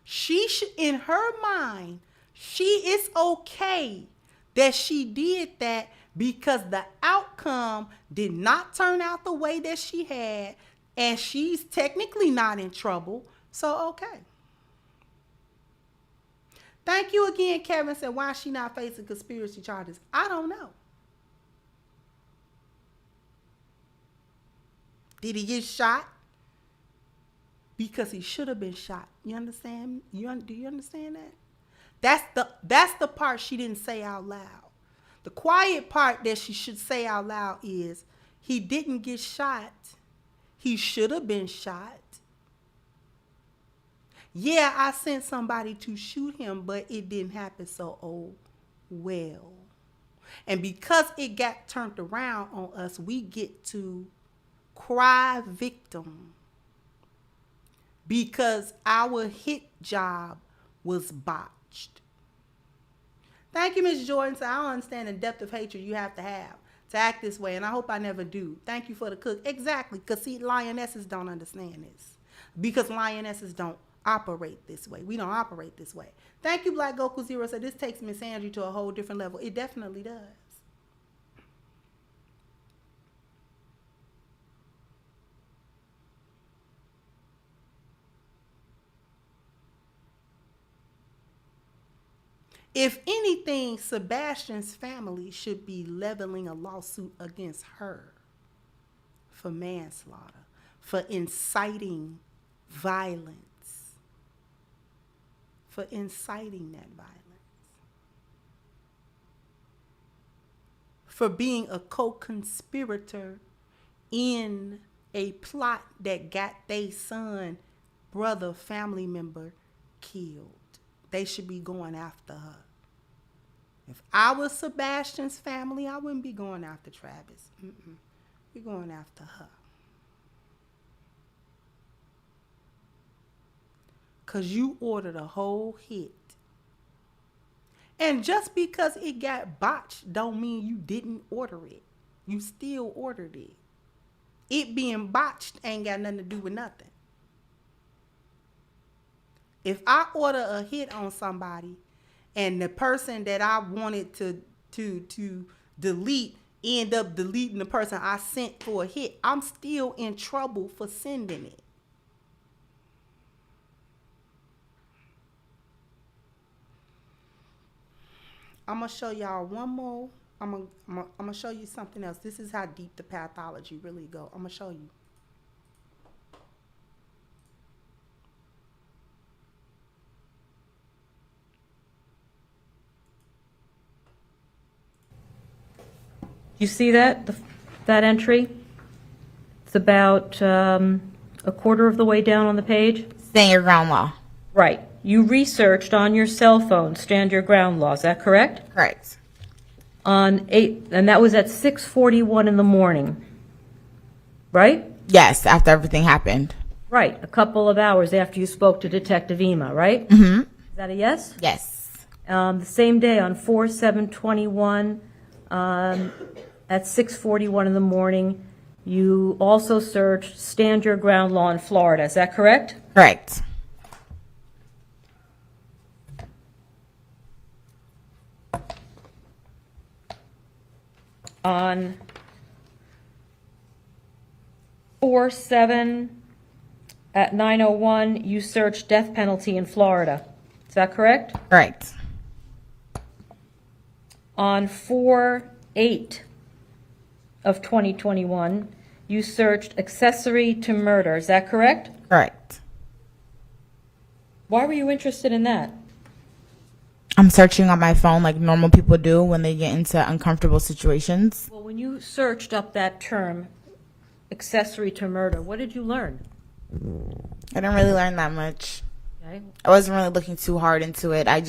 Speaker 1: She should, in her mind, it's okay that she did that because the outcome did not turn out the way that she had, and she's technically not in trouble. So, okay. Thank you again, Kevin said, why is she not facing conspiracy charges? I don't know. Did he get shot? Because he should have been shot. You understand? Do you understand that? That's the part she didn't say out loud. The quiet part that she should say out loud is, he didn't get shot. He should have been shot. Yeah, I sent somebody to shoot him, but it didn't happen, so oh well. And because it got turned around on us, we get to cry victim because our hit job was botched. Thank you, Ms. Jordan. So I don't understand the depth of hatred you have to act this way, and I hope I never do. Thank you for the cook. Exactly, because see, lionesses don't understand this. Because lionesses don't operate this way. We don't operate this way. Thank you, Black Goku Zero. So this takes Miss Angie to a whole different level. It definitely does. If anything, Sebastian's family should be leveling a lawsuit against her for manslaughter, for inciting violence, for inciting that violence, for being a co-conspirator in a plot that got their son, brother, family member killed. They should be going after her. If I was Sebastian's family, I wouldn't be going after Travis. We're going after her. Because you ordered a whole hit. And just because it got botched don't mean you didn't order it. You still ordered it. It being botched ain't got nothing to do with nothing. If I order a hit on somebody and the person that I wanted to delete end up deleting the person I sent for a hit, I'm still in trouble for sending it. I'm going to show y'all one more. I'm going to show you something else. This is how deep the pathology really go. I'm going to show you.
Speaker 2: You see that, that entry? It's about a quarter of the way down on the page.
Speaker 3: Stand your ground law.
Speaker 2: Right. You researched on your cell phone, stand your ground law. Is that correct?
Speaker 3: Correct.
Speaker 2: And that was at 6:41 in the morning, right?
Speaker 3: Yes, after everything happened.
Speaker 2: Right. A couple of hours after you spoke to Detective Ema, right?
Speaker 3: Mm-hmm.
Speaker 2: Is that a yes?
Speaker 3: Yes.
Speaker 2: The same day on 4/7/21, at 6:41 in the morning, you also searched stand your ground law in Florida. Is that correct?
Speaker 3: Correct.
Speaker 2: On 4/7 at 9:01, you searched death penalty in Florida. Is that correct?
Speaker 3: Correct.
Speaker 2: On 4/8 of 2021, you searched accessory to murder. Is that correct?
Speaker 3: Correct.
Speaker 2: Why were you interested in that?
Speaker 3: I'm searching on my phone like normal people do when they get into uncomfortable situations.
Speaker 2: Well, when you searched up that term, accessory to murder, what did you learn?
Speaker 3: I didn't really learn that much.
Speaker 2: Okay.
Speaker 3: I wasn't really looking too hard into it. I'd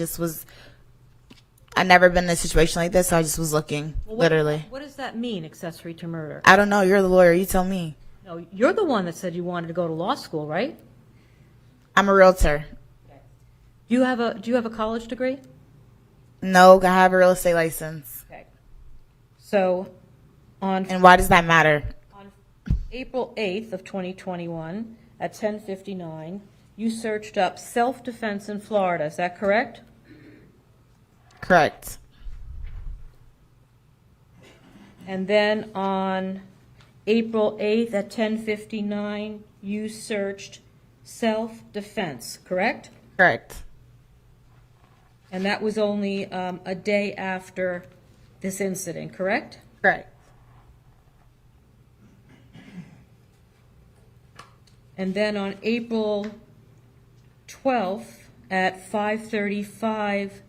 Speaker 3: never been in a situation like this, so I just was looking,
Speaker 2: Well,
Speaker 3: literally.
Speaker 2: What does that mean, accessory to murder?
Speaker 3: I don't know. You're the lawyer. You tell me.
Speaker 2: No, you're the one that said you wanted to go to law school, right?
Speaker 3: I'm a realtor.
Speaker 2: Do you have a college degree?
Speaker 3: No, I have a real estate license.
Speaker 2: Okay. So
Speaker 3: And why does that matter?
Speaker 2: on April 8th of 2021 at 10:59, you searched up self-defense in Florida. Is that correct?
Speaker 3: Correct.
Speaker 2: And then on April 8th at 10:59, you searched self-defense, correct?
Speaker 3: Correct.
Speaker 2: And that was only a day after this incident, correct?
Speaker 3: Correct.
Speaker 2: And then on April 12th at 5:35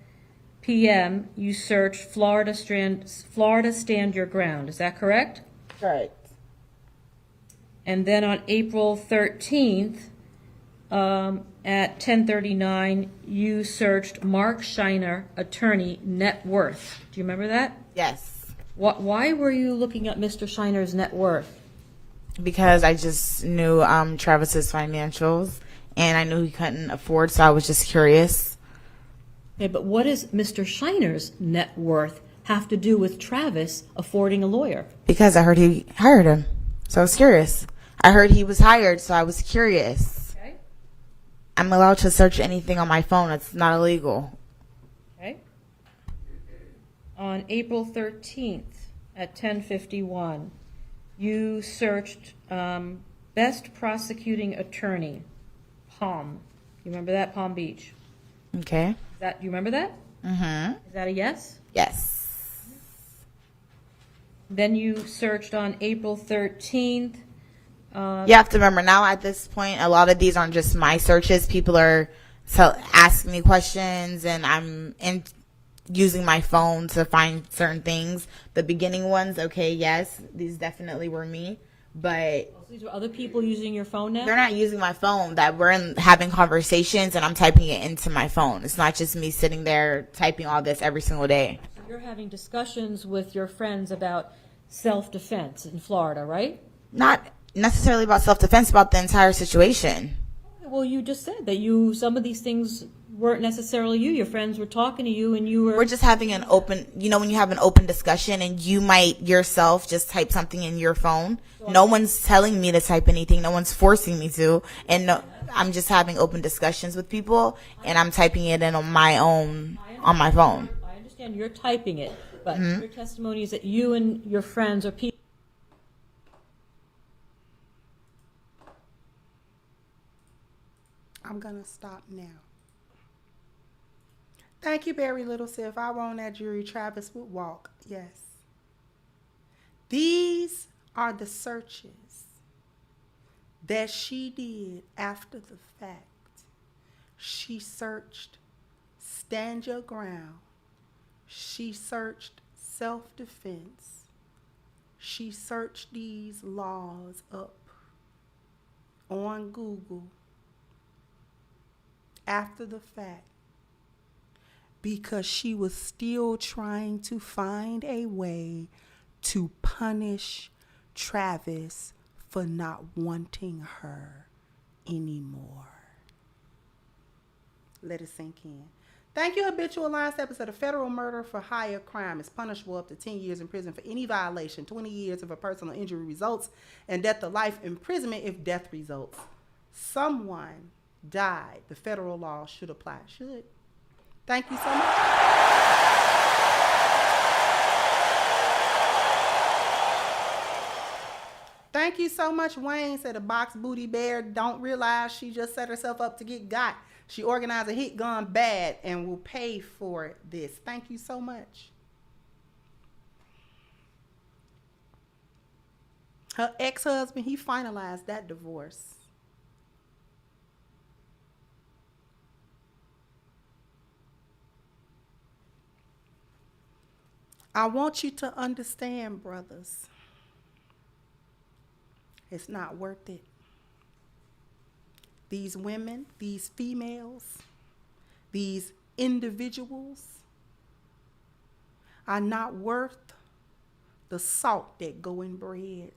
Speaker 2: p.m., you searched Florida Stand Your Ground. Is that correct?
Speaker 3: Correct.
Speaker 2: And then on April 13th at 10:39, you searched Mark Shiner, attorney, net worth. Do you remember that?
Speaker 3: Yes.
Speaker 2: Why were you looking at Mr. Shiner's net worth?
Speaker 3: Because I just knew Travis's financials, and I knew he couldn't afford, so I was just curious.
Speaker 2: Okay, but what does Mr. Shiner's net worth have to do with Travis affording a lawyer?
Speaker 3: Because I heard he hired him, so I was curious. I heard he was hired, so I was curious.
Speaker 2: Okay.
Speaker 3: I'm allowed to search anything on my phone. It's not illegal.
Speaker 2: Okay. On April 13th at 10:51, you searched best prosecuting attorney, Palm. You remember that? Palm Beach.
Speaker 3: Okay.
Speaker 2: You remember that?
Speaker 3: Mm-hmm.
Speaker 2: Is that a yes?
Speaker 3: Yes.
Speaker 2: Then you searched on April 13th.
Speaker 3: You have to remember now at this point, a lot of these aren't just my searches. People are asking me questions, and I'm using my phone to find certain things. The beginning ones, okay, yes, these definitely were me, but
Speaker 2: So these are other people using your phone now?
Speaker 3: they're not using my phone. That we're having conversations, and I'm typing it into my phone. It's not just me sitting there typing all this every single day.
Speaker 2: So you're having discussions with your friends about self-defense in Florida, right?
Speaker 3: Not necessarily about self-defense, about the entire situation.
Speaker 2: Well, you just said that some of these things weren't necessarily you. Your friends were talking to you, and you were...
Speaker 3: We're just having an open, when you have an open discussion and you might yourself just type something in your phone. No one's telling me to type anything. No one's forcing me to. And no, I'm just having open discussions with people, and I'm typing it in on my own, on my phone.
Speaker 2: I understand you're typing it, but your testimony is that you and your friends or people...
Speaker 1: I'm going to stop now. Thank you, Barry Little. Said if I were on that jury, Travis would walk. Yes. These are the searches that she did after the fact. She searched Stand Your Ground. She searched self-defense. She searched these laws up on Google after the fact, because she was still trying to find a way to punish Travis for not wanting her anymore. Let it sink in. Thank you, Habitual Alliance episode. A federal murder for hire crime is punishable up to 10 years in prison for any violation, 20 years if a personal injury results, and death to life imprisonment if death results. Someone died. The federal law should apply. Should. Thank you so much. Thank you so much, Wayne. Said a box booty bear don't realize she just set herself up to get got. She organized a hit gone bad and will pay for this. Thank you so much. Her ex-husband, he finalized that divorce. I want you to understand, brothers, it's not worth it. These women, these females, these individuals are not worth the salt that go in bread.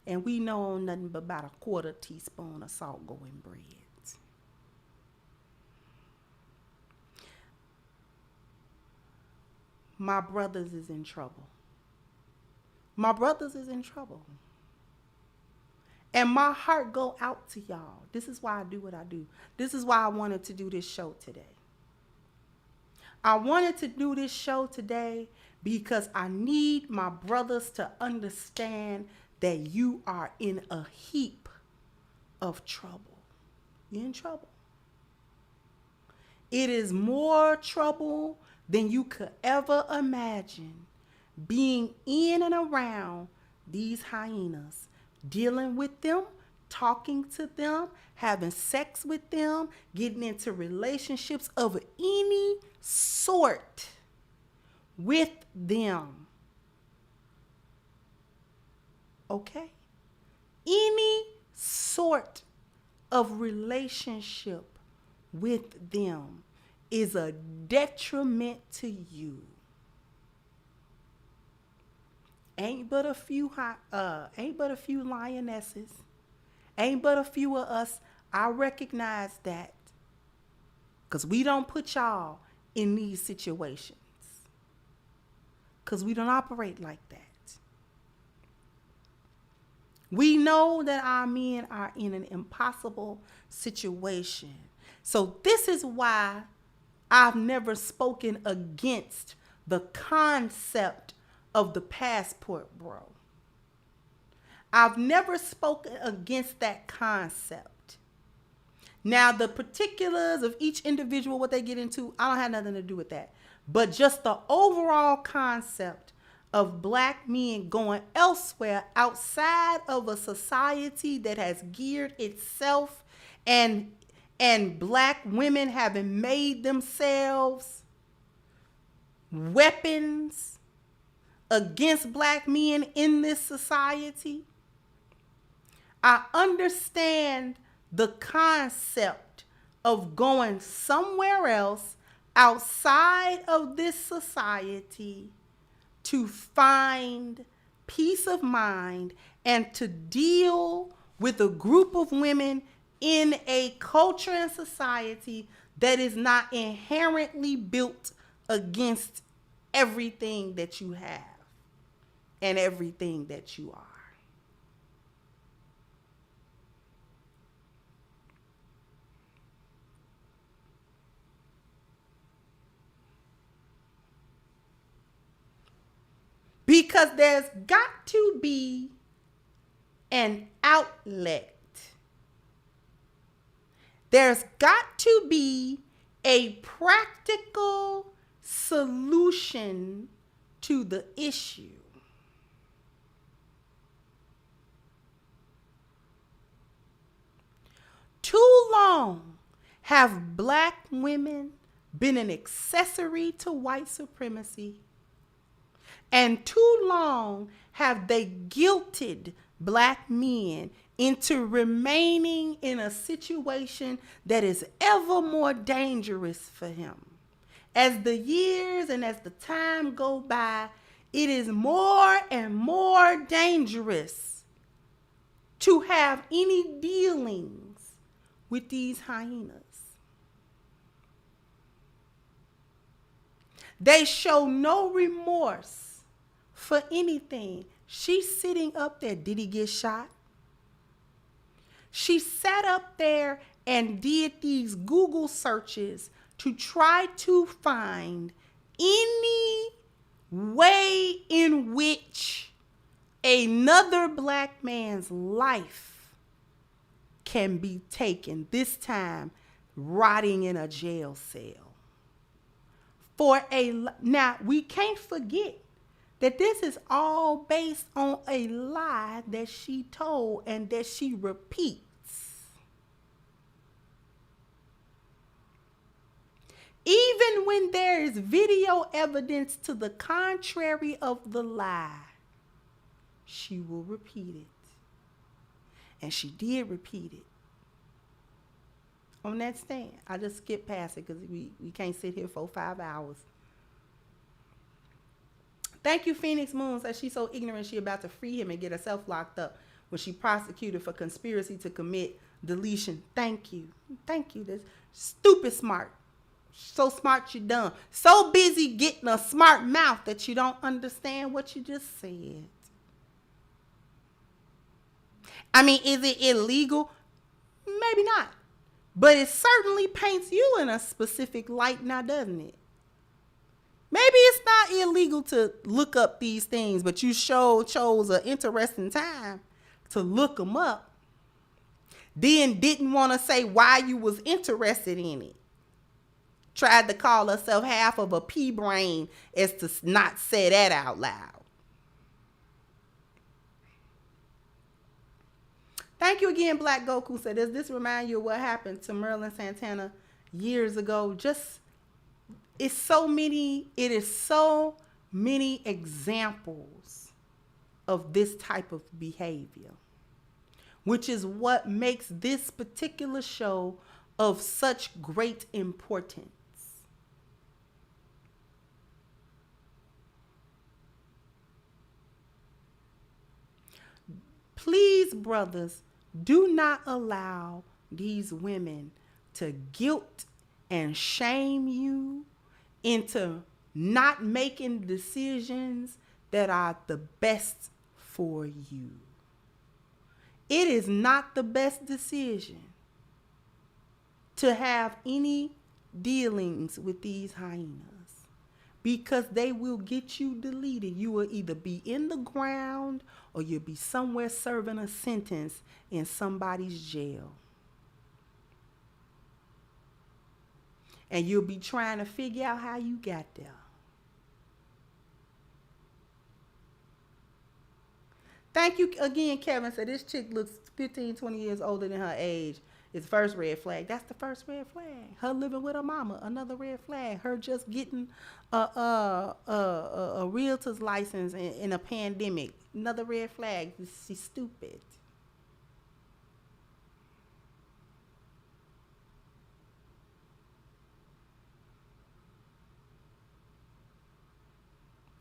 Speaker 1: And we know nothing but about a quarter teaspoon of salt go in bread. my brothers is in trouble. My brothers is in trouble. And my heart go out to y'all. This is why I do what I do. This is why I wanted to do this show today. I wanted to do this show today because I need my brothers to understand that you are in a heap of trouble. You're in trouble. It is more trouble than you could ever imagine being in and around these hyenas, dealing with them, talking to them, having sex with them, getting into relationships of any sort with them. Okay? Any sort of relationship with them is a detriment to you. Ain't but a few lionesses. Ain't but a few of us. I recognize that. Because we don't put y'all in these situations. Because we don't operate like that. We know that our men are in an impossible situation. So this is why I've never spoken against the concept of the passport, bro. I've never spoken against that concept. Now, the particulars of each individual, what they get into, I don't have nothing to do with that. But just the overall concept of black men going elsewhere outside of a society that has geared itself and black women having made themselves weapons against black men in this society. I understand the concept of going somewhere else outside of this society to find peace of mind and to deal with a group of women in a culture and society that is not inherently built against everything that you have and everything that you are. Because there's got to be an outlet. There's got to be a practical solution to the issue. Too long have black women been an accessory to white supremacy. And too long have they guilted black men into remaining in a situation that is ever more dangerous for him. As the years and as the time go by, it is more and more dangerous to have any dealings with these hyenas. They show no remorse for anything. She's sitting up there. Did he get shot? She sat up there and did these Google searches to try to find any way in which another black man's life can be taken, this time rotting in a jail cell. Now, we can't forget that this is all based on a lie that she told and that she repeats. Even when there is video evidence to the contrary of the lie, she will repeat it. And she did repeat it on that stand. I just skipped past it because we can't sit here for 5 hours. Thank you, Phoenix Moon says she's so ignorant she about to free him and get herself locked up when she prosecuted for conspiracy to commit deletion. Thank you. Thank you. That's stupid smart. So smart you dumb. So busy getting a smart mouth that you don't understand what you just said. I mean, is it illegal? Maybe not. But it certainly paints you in a specific light now, doesn't it? Maybe it's not illegal to look up these things, but you chose an interesting time to look them up. Then didn't want to say why you was interested in it. Tried to call herself half of a pea brain as to not say that out loud. Thank you again, Black Goku said, does this remind you of what happened to Merlin Santana years ago? It is so many examples of this type of behavior, which is what makes this particular show of such great importance. Please, brothers, do not allow these women to guilt and shame you into not making decisions that are the best for you. It is not the best decision to have any dealings with these hyenas, because they will get you deleted. You will either be in the ground or you'll be somewhere serving a sentence in somebody's jail. And you'll be trying to figure out how you got there. Thank you again, Kevin. So this chick looks 15, 20 years older than her age. It's first red flag. That's the first red flag. Her living with her mama, another red flag. Her just getting a realtor's license in a pandemic, another red flag. She's stupid.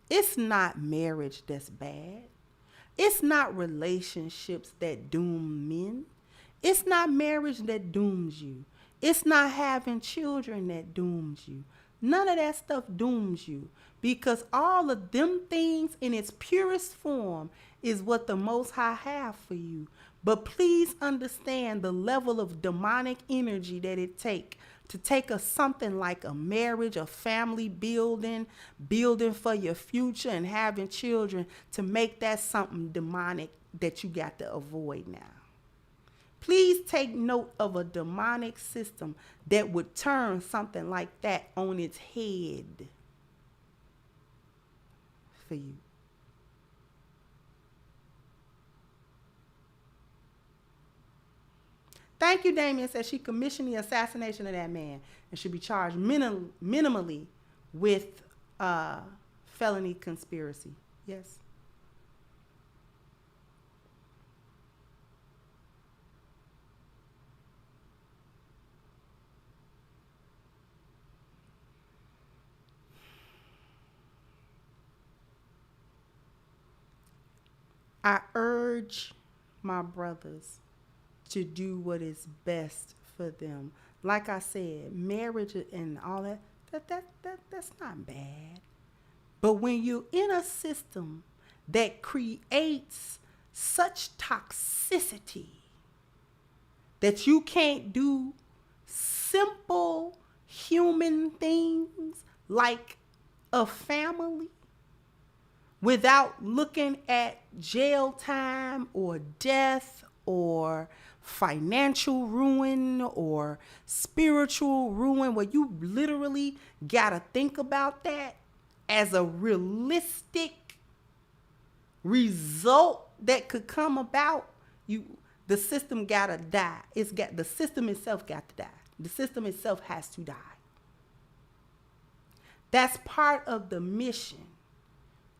Speaker 1: It's not marriage that's bad. It's not relationships that doom men. It's not marriage that dooms you. It's not having children that dooms you. None of that stuff dooms you, because all of them things in its purest form is what the Most High have for you. But please understand the level of demonic energy that it takes to take something like a marriage, a family building for your future and having children, to make that something demonic that you got to avoid now. Please take note of a demonic system that would turn something like that on its head for you. Thank you, Damien says she commissioned the assassination of that man and should be charged minimally with felony conspiracy. Yes. I urge my brothers to do what is best for them. Like I said, marriage and all that's not bad. But when you're in a system that creates such toxicity that you can't do simple human things like a family without looking at jail time or death or financial ruin or spiritual ruin, where you literally gotta think about that as a realistic result that could come about, the system gotta die. The system itself got to die. The system itself has to die. That's part of the mission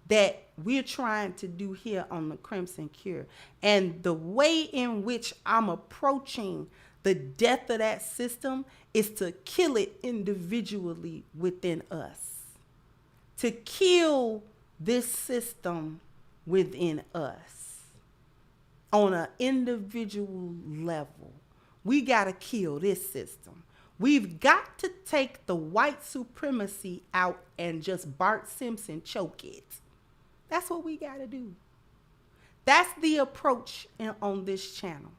Speaker 1: that we're trying to do here on the Crimson Cure. And the way in which I'm approaching the death of that system is to kill it individually within us. To kill this system within us on an individual level. We got to kill this system. We've got to take the white supremacy out and just Bart Simpson choke it. That's what we got to do. That's the approach on this channel.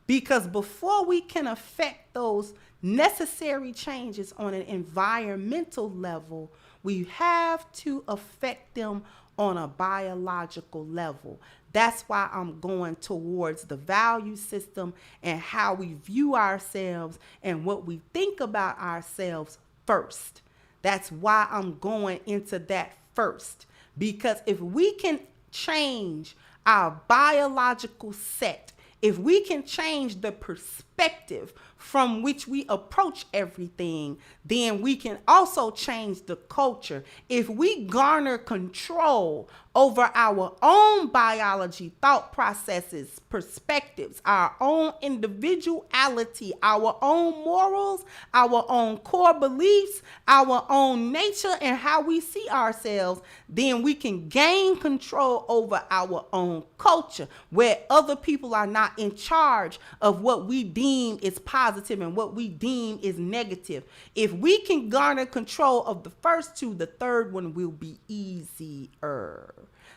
Speaker 1: Because before we can affect those necessary changes on an environmental level, we have to affect them on a biological level. That's why I'm going towards the value system and how we view ourselves and what we think about ourselves first. That's why I'm going into that first. Because if we can change our biological set, if we can change the perspective from which we approach everything, then we can also change the culture. If we garner control over our own biology, thought processes, perspectives, our own individuality, our own morals, our own core beliefs, our own nature, and how we see ourselves, then we can gain control over our own culture, where other people are not in charge of what we deem is positive and what we deem is negative. If we can garner control of the first two, the third one will be easier.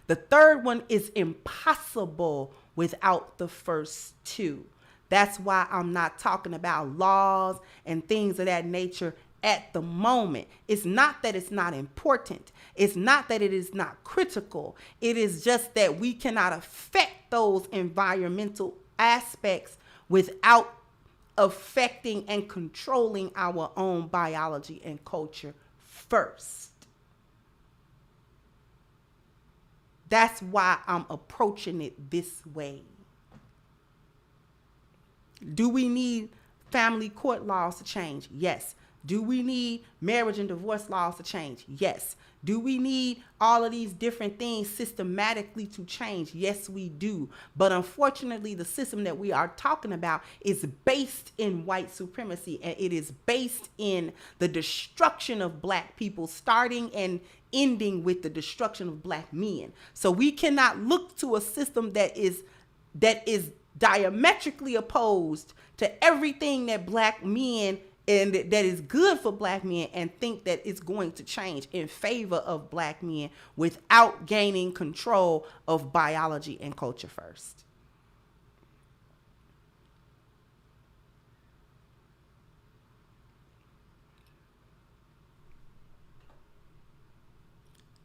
Speaker 1: The third one is impossible without the first two. That's why I'm not talking about laws and things of that nature at the moment. It's not that it's not important. It's not that it is not critical. It is just that we cannot affect those environmental aspects without affecting and controlling our own biology and culture first. That's why I'm approaching it this way. Do we need family court laws to change? Yes. Do we need marriage and divorce laws to change? Yes. Do we need all of these different things systematically to change? Yes, we do. But unfortunately, the system that we are talking about is based in white supremacy, and it is based in the destruction of black people, starting and ending with the destruction of black men. So we cannot look to a system that is diametrically opposed to everything that black men and that is good for black men and think that it's going to change in favor of black men without gaining control of biology and culture first.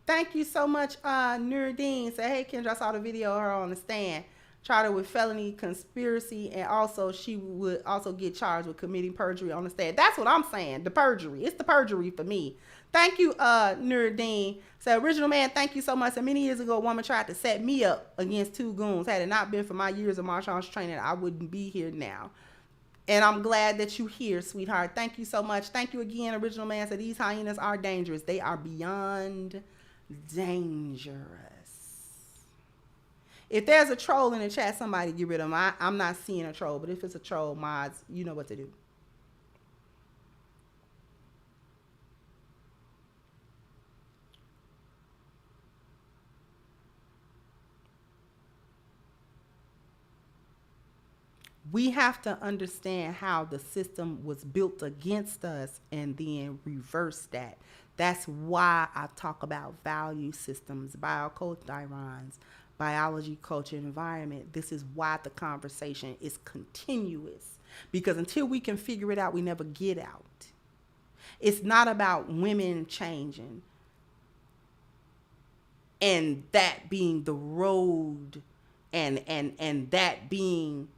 Speaker 1: Thank you so much, Nurdeen. Say, hey, Kendra, I saw the video of her on the stand. Charged with felony conspiracy, and also she would also get charged with committing perjury on the stand. That's what I'm saying, the perjury. It's the perjury for me. Thank you, Nurdeen. So, original man, thank you so much. So many years ago, a woman tried to set me up against two goons. Had it not been for my years of martial arts training, I wouldn't be here now. And I'm glad that you're here, sweetheart. Thank you so much. Thank you again, original man. So these hyenas are dangerous. They are beyond dangerous. If there's a troll in the chat, somebody get rid of them. I'm not seeing a troll, but if it's a troll, mods, you know what to do. We have to understand how the system was built against us and then reverse that. That's why I talk about value systems, biocodyrons, biology, culture, environment. This is why the conversation is continuous, because until we can figure it out, we never get out. It's not about women changing and that being the road and that being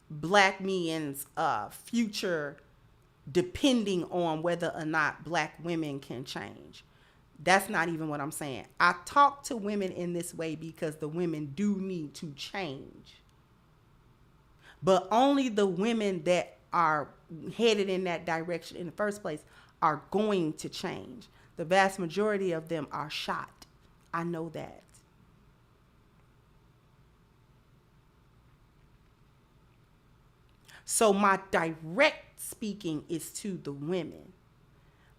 Speaker 1: black men's future depending on whether or not black women can change. That's not even what I'm saying. I talk to women in this way because the women do need to change. But only the women that are headed in that direction in the first place are going to change. The vast majority of them are shot. I know that. So my direct speaking is to the women.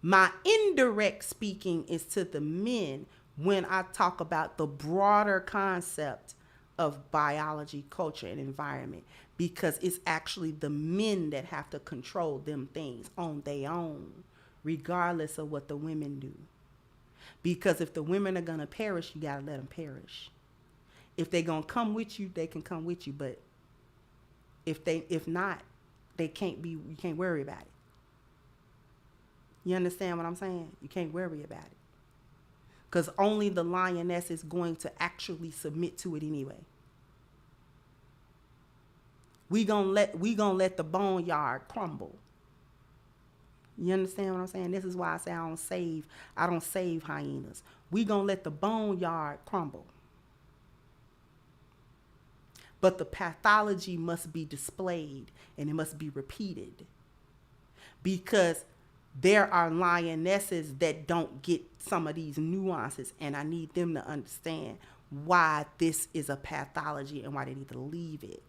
Speaker 1: My indirect speaking is to the men when I talk about the broader concept of biology, culture, and environment. because it's actually the men that have to control them things on their own, regardless of what the women do. Because if the women are going to perish, you got to let them perish. If they're going to come with you, they can come with you. But if not, you can't worry about it. You understand what I'm saying? You can't worry about it. Because only the lioness is going to actually submit to it anyway. We gonna let the boneyard crumble. You understand what I'm saying? This is why I say I don't save hyenas. We gonna let the boneyard crumble. But the pathology must be displayed and it must be repeated. Because there are lionesses that don't get some of these nuances, and I need them to understand why this is a pathology and why they need to leave it.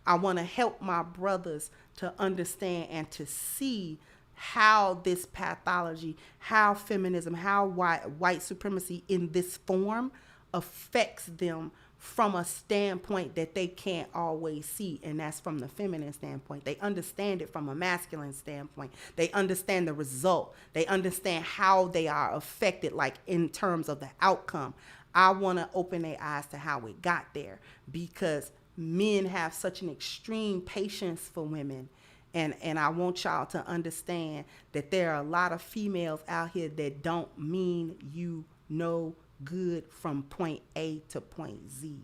Speaker 1: I want to help my brothers to understand and to see how this pathology, how feminism, how white supremacy in this form affects them from a standpoint that they can't always see, and that's from the feminine standpoint. They understand it from a masculine standpoint. They understand the result. They understand how they are affected, like in terms of the outcome. I want to open their eyes to how it got there, because men have such an extreme patience for women. And I want y'all to understand that there are a lot of females out here that don't mean you no good from point A to point Z.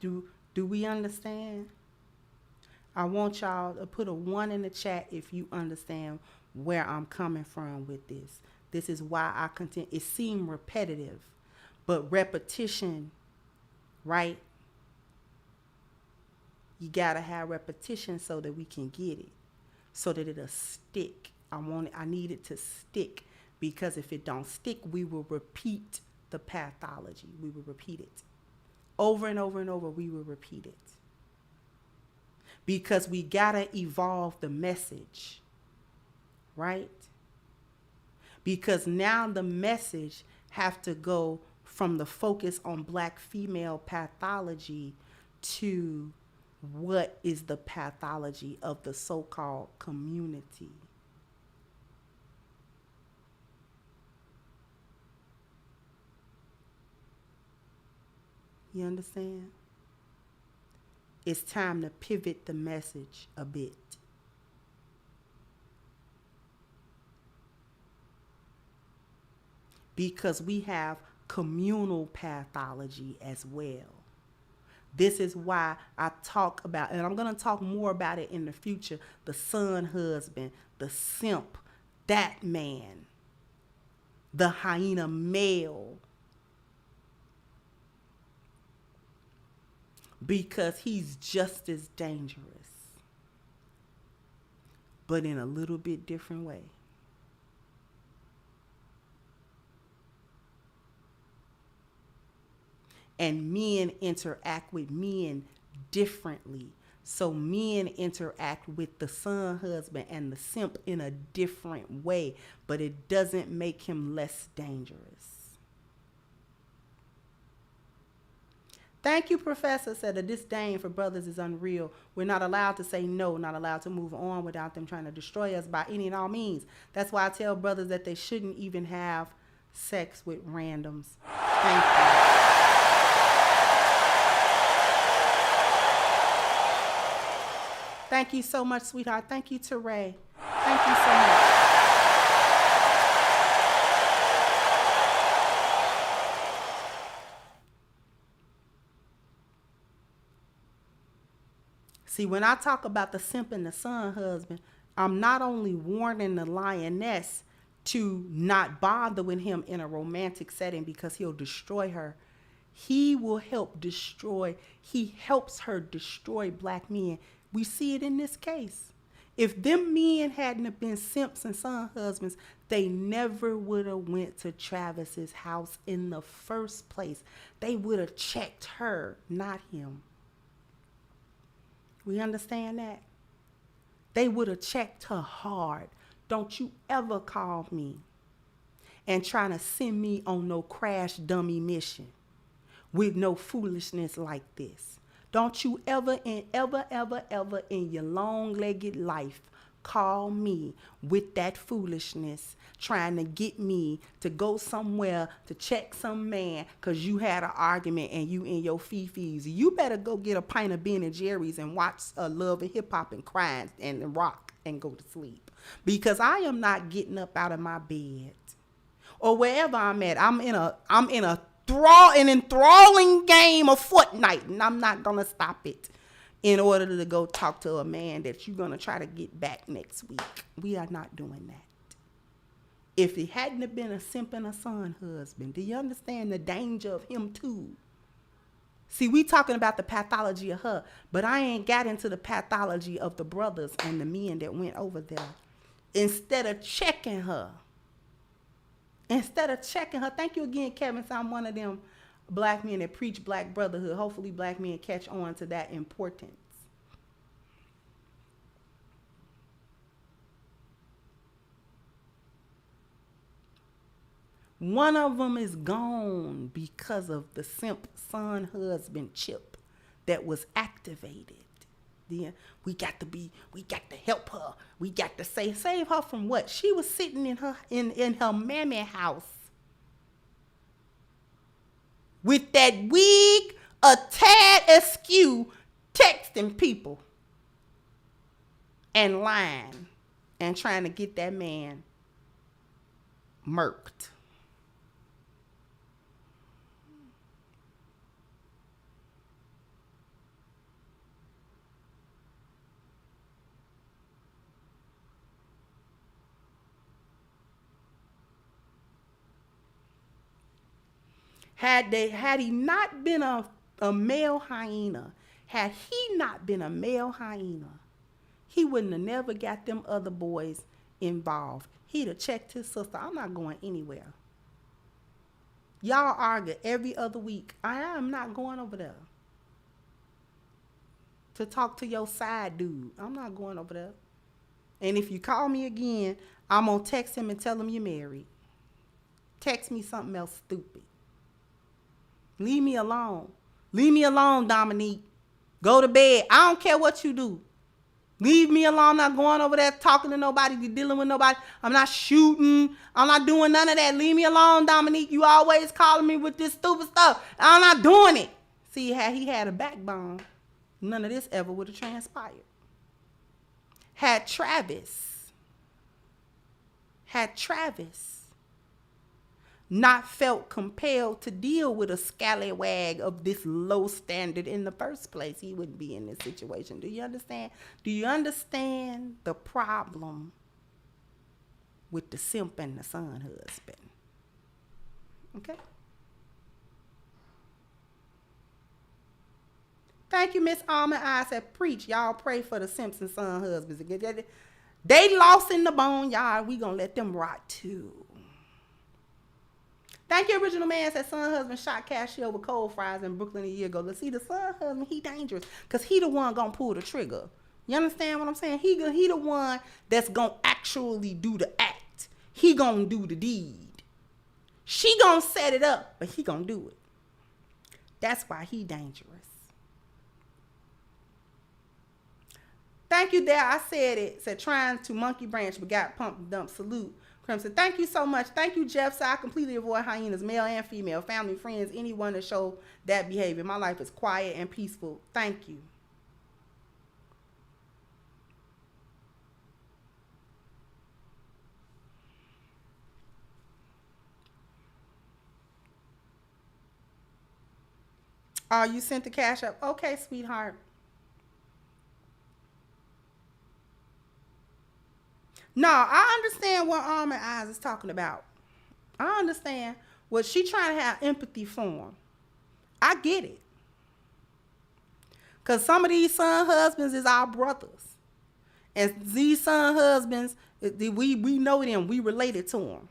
Speaker 1: Do we understand? I want y'all to put a 1 in the chat if you understand where I'm coming from with this. This is why I continue. It seemed repetitive, but repetition, right? You got to have repetition so that we can get it, so that it'll stick. I need it to stick, because if it don't stick, we will repeat the pathology. We will repeat it. Over and over and over, we will repeat it. Because we got to evolve the message, right? Because now the message have to go from the focus on black female pathology to what is the pathology of the so-called community. You understand? It's time to pivot the message a bit. Because we have communal pathology as well. This is why I talk about, and I'm going to talk more about it in the future, the son husband, the simp, that man, the hyena male. Because he's just as dangerous, but in a little bit different way. And men interact with men differently. So men interact with the son husband and the simp in a different way, but it doesn't make him less dangerous. Thank you, Professor. Said the disdain for brothers is unreal. We're not allowed to say no, not allowed to move on without them trying to destroy us by any and all means. That's why I tell brothers that they shouldn't even have sex with randoms. Thank you. Thank you so much, sweetheart. Thank you, Teray. Thank you so much. See, when I talk about the simp and the son husband, I'm not only warning the lioness to not bother with him in a romantic setting because he'll destroy her. He will help destroy, he helps her destroy black men. We see it in this case. If them men hadn't have been simps and son husbands, they never would have went to Travis's house in the first place. They would have checked her, not him. We understand that? they would have checked her hard. Don't you ever call me and trying to send me on no crash dummy mission with no foolishness like this. Don't you ever and ever in your long-legged life call me with that foolishness trying to get me to go somewhere to check some man because you had an argument and you in your fifis. You better go get a pint of Ben and Jerry's and watch Love and Hip Hop and cry and rock and go to sleep. Because I am not getting up out of my bed or wherever I'm at. I'm in a an enthralling game of Fortnite, and I'm not gonna stop it in order to go talk to a man that you're gonna try to get back next week. We are not doing that. If it hadn't have been a simp and a son husband, do you understand the danger of him too? See, we talking about the pathology of her, but I ain't got into the pathology of the brothers and the men that went over there. Instead of checking her, thank you again, Kevin. So I'm one of them black men that preach black brotherhood. Hopefully black men catch on to that importance. One of them is gone because of the simp son husband chip that was activated. We got to help her. We got to save her from what? She was sitting in her mammy house with that wig a tad askew, texting people and lying and trying to get that man murked. Had he not been a male hyena, he wouldn't have never got them other boys involved. He'd have checked his sister. I'm not going anywhere. Y'all argue every other week. I am not going over there to talk to your side dude. I'm not going over there. And if you call me again, I'm going to text him and tell him you're married. Text me something else stupid. Leave me alone. Leave me alone, Dominique. Go to bed. I don't care what you do. Leave me alone. I'm not going over there talking to nobody, dealing with nobody. I'm not shooting. I'm not doing none of that. Leave me alone, Dominique. You always calling me with this stupid stuff. I'm not doing it. See, had he had a backbone, none of this ever would have transpired. Had Travis not felt compelled to deal with a scallywag of this low standard in the first place, he wouldn't be in this situation. Do you understand? Do you understand the problem with the simp and the son husband? Okay? Thank you, Miss Almond. I said, preach. Y'all pray for the simps and son husbands. They lost in the bone, y'all. We gonna let them rot too. Thank you, Original Man. Said son husband shot cashier with cold fries in Brooklyn a year ago. Let's see, the son husband, he dangerous because he the one gonna pull the trigger. You understand what I'm saying? He the one that's gonna actually do the act. He gonna do the deed. She gonna set it up, but he gonna do it. That's why he dangerous. Thank you, there. I said it. Said trying to monkey branch, but got pump and dump. Salute. Crimson. Thank you so much. Thank you, Jeff. So I completely avoid hyenas, male and female, family, friends, anyone that show that behavior. My life is quiet and peaceful. Thank you. Oh, you sent the cash up. Okay, sweetheart. No, I understand what Almond Eyes is talking about. I understand what she trying to have empathy for him. I get it. Because some of these son husbands is our brothers. And these son husbands, we know them. We related to them.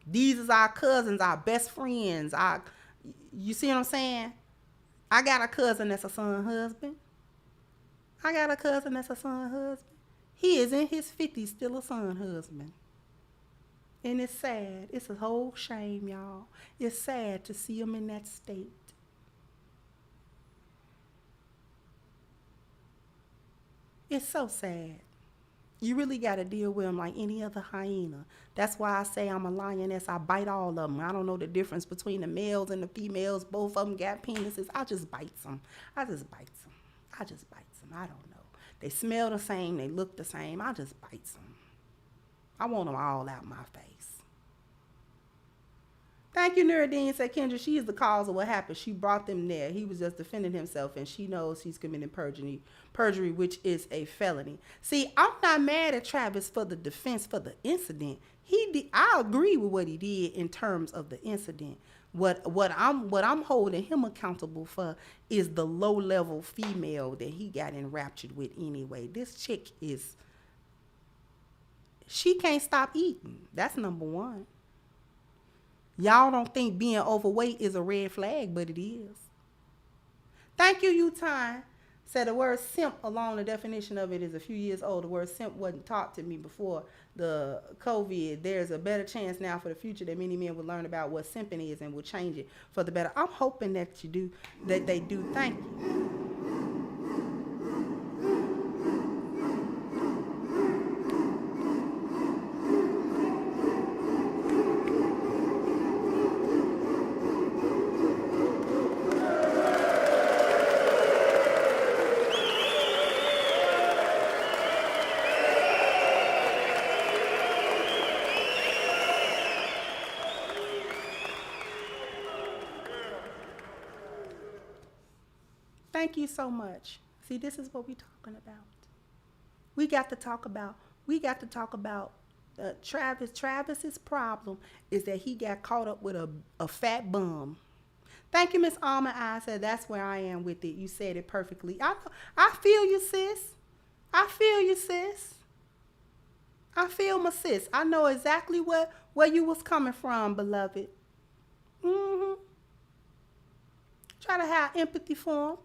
Speaker 1: These is our cousins, our best friends. You see what I'm saying? I got a cousin that's a son husband. I got a cousin that's a son husband. He is in his 50s, still a son husband. And it's sad. It's a whole shame, y'all. It's sad to see him in that state. It's so sad. You really got to deal with them like any other hyena. That's why I say I'm a lioness. I bite all of them. I don't know the difference between the males and the females. Both of them got penises. I just bite them. I just bite them. I don't know. They smell the same. They look the same. I just bite them. I want them all out my face. Thank you, Nuruddin. Said Kendra, she is the cause of what happened. She brought them there. He was just defending himself, and she knows he's committing perjury, which is a felony. See, I'm not mad at Travis for the defense for the incident. I agree with what he did in terms of the incident. What I'm holding him accountable for is the low-level female that he got enraptured with anyway. This chick she can't stop eating. That's number one. Y'all don't think being overweight is a red flag, but it is. Thank you, Utah. Said the word simp, along the definition of it, is a few years old. The word simp wasn't taught to me before the COVID. There's a better chance now for the future that many men will learn about what simping is and will change it for the better. I'm hoping that they do. Thank you. Thank you so much. See, this is what we're talking about. We got to talk about Travis. Travis's problem is that he got caught up with a fat bum. Thank you, Miss Alma. I said that's where I am with it. You said it perfectly. I feel you, sis. I feel my sis. I know exactly where you was coming from, beloved. Try to have empathy for him.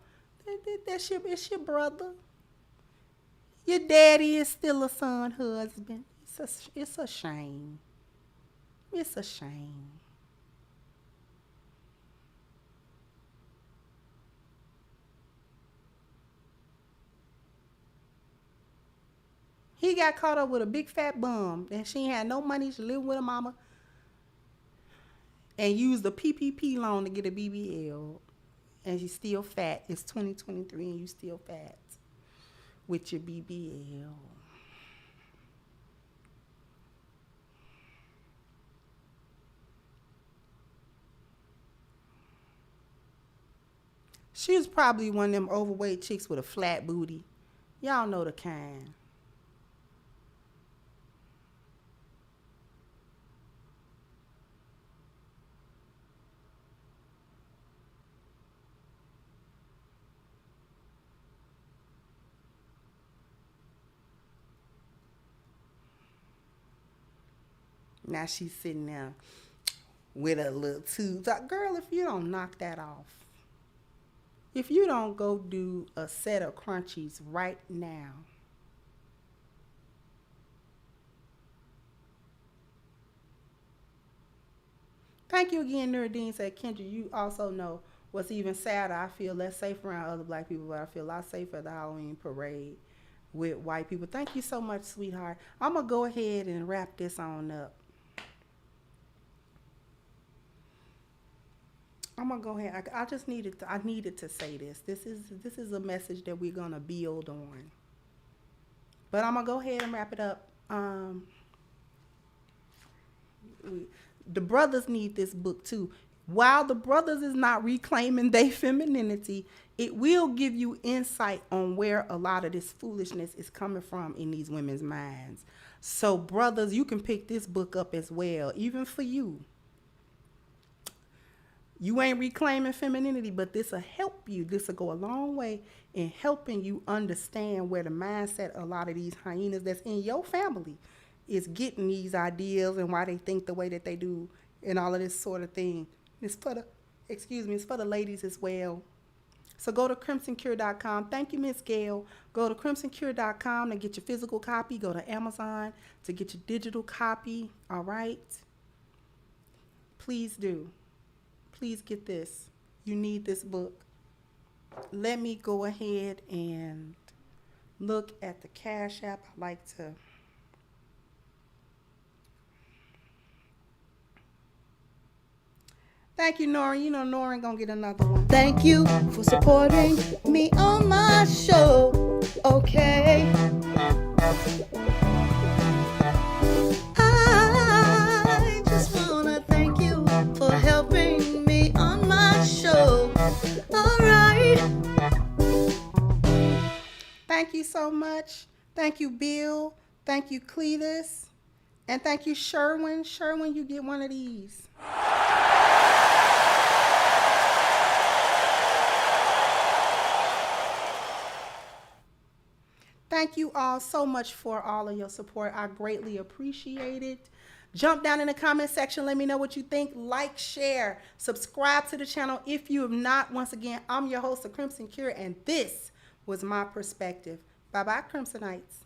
Speaker 1: It's your brother. Your daddy is still a son husband. It's a shame. It's a shame. He got caught up with a big fat bum and she ain't had no money. She lived with her mama and used a PPP loan to get a BBL. And you still fat. It's 2023 and you still fat with your BBL. She was probably one of them overweight chicks with a flat booty. Y'all know the kind. Now she's sitting there with a little tube. Girl, if you don't knock that off, if you don't go do a set of crunchies right now, thank you again, Nuruddin. Said Kendra, you also know what's even sadder. I feel less safe around other black people, but I feel a lot safer at the Halloween parade with white people. Thank you so much, sweetheart. I'm going to go ahead and wrap this on up. I'm gonna go ahead. I needed to say this. This is a message that we're gonna build on. But I'm gonna go ahead and wrap it up. The brothers need this book too. While the brothers is not reclaiming their femininity, it will give you insight on where a lot of this foolishness is coming from in these women's minds. So brothers, you can pick this book up as well, even for you. You ain't reclaiming femininity, but this will help you. This will go a long way in helping you understand where the mindset of a lot of these hyenas that's in your family is getting these ideas and why they think the way that they do and all of this sort of thing. It's for the ladies as well. So go to crimsoncure.com. Thank you, Miss Gail. Go to crimsoncure.com to get your physical copy. Go to Amazon to get your digital copy. All right? Please do. Please get this. You need this book. Let me go ahead and look at the Cash App. I like to. Thank you, Noreen. You know Noreen gonna get another one.
Speaker 5: Thank you for supporting me on my show. Okay. I just wanna thank you for helping me on my show. All right.
Speaker 1: Thank you so much. Thank you, Bill. Thank you, Cletus. And thank you, Sherwin. Sherwin, you get one of these. Thank you all so much for all of your support. I greatly appreciate it. Jump down in the comment section. Let me know what you think. Like, share, subscribe to the channel if you have not. Once again, I'm your host of Crimson Cure, and this was my perspective. Bye-bye, Crimsonites.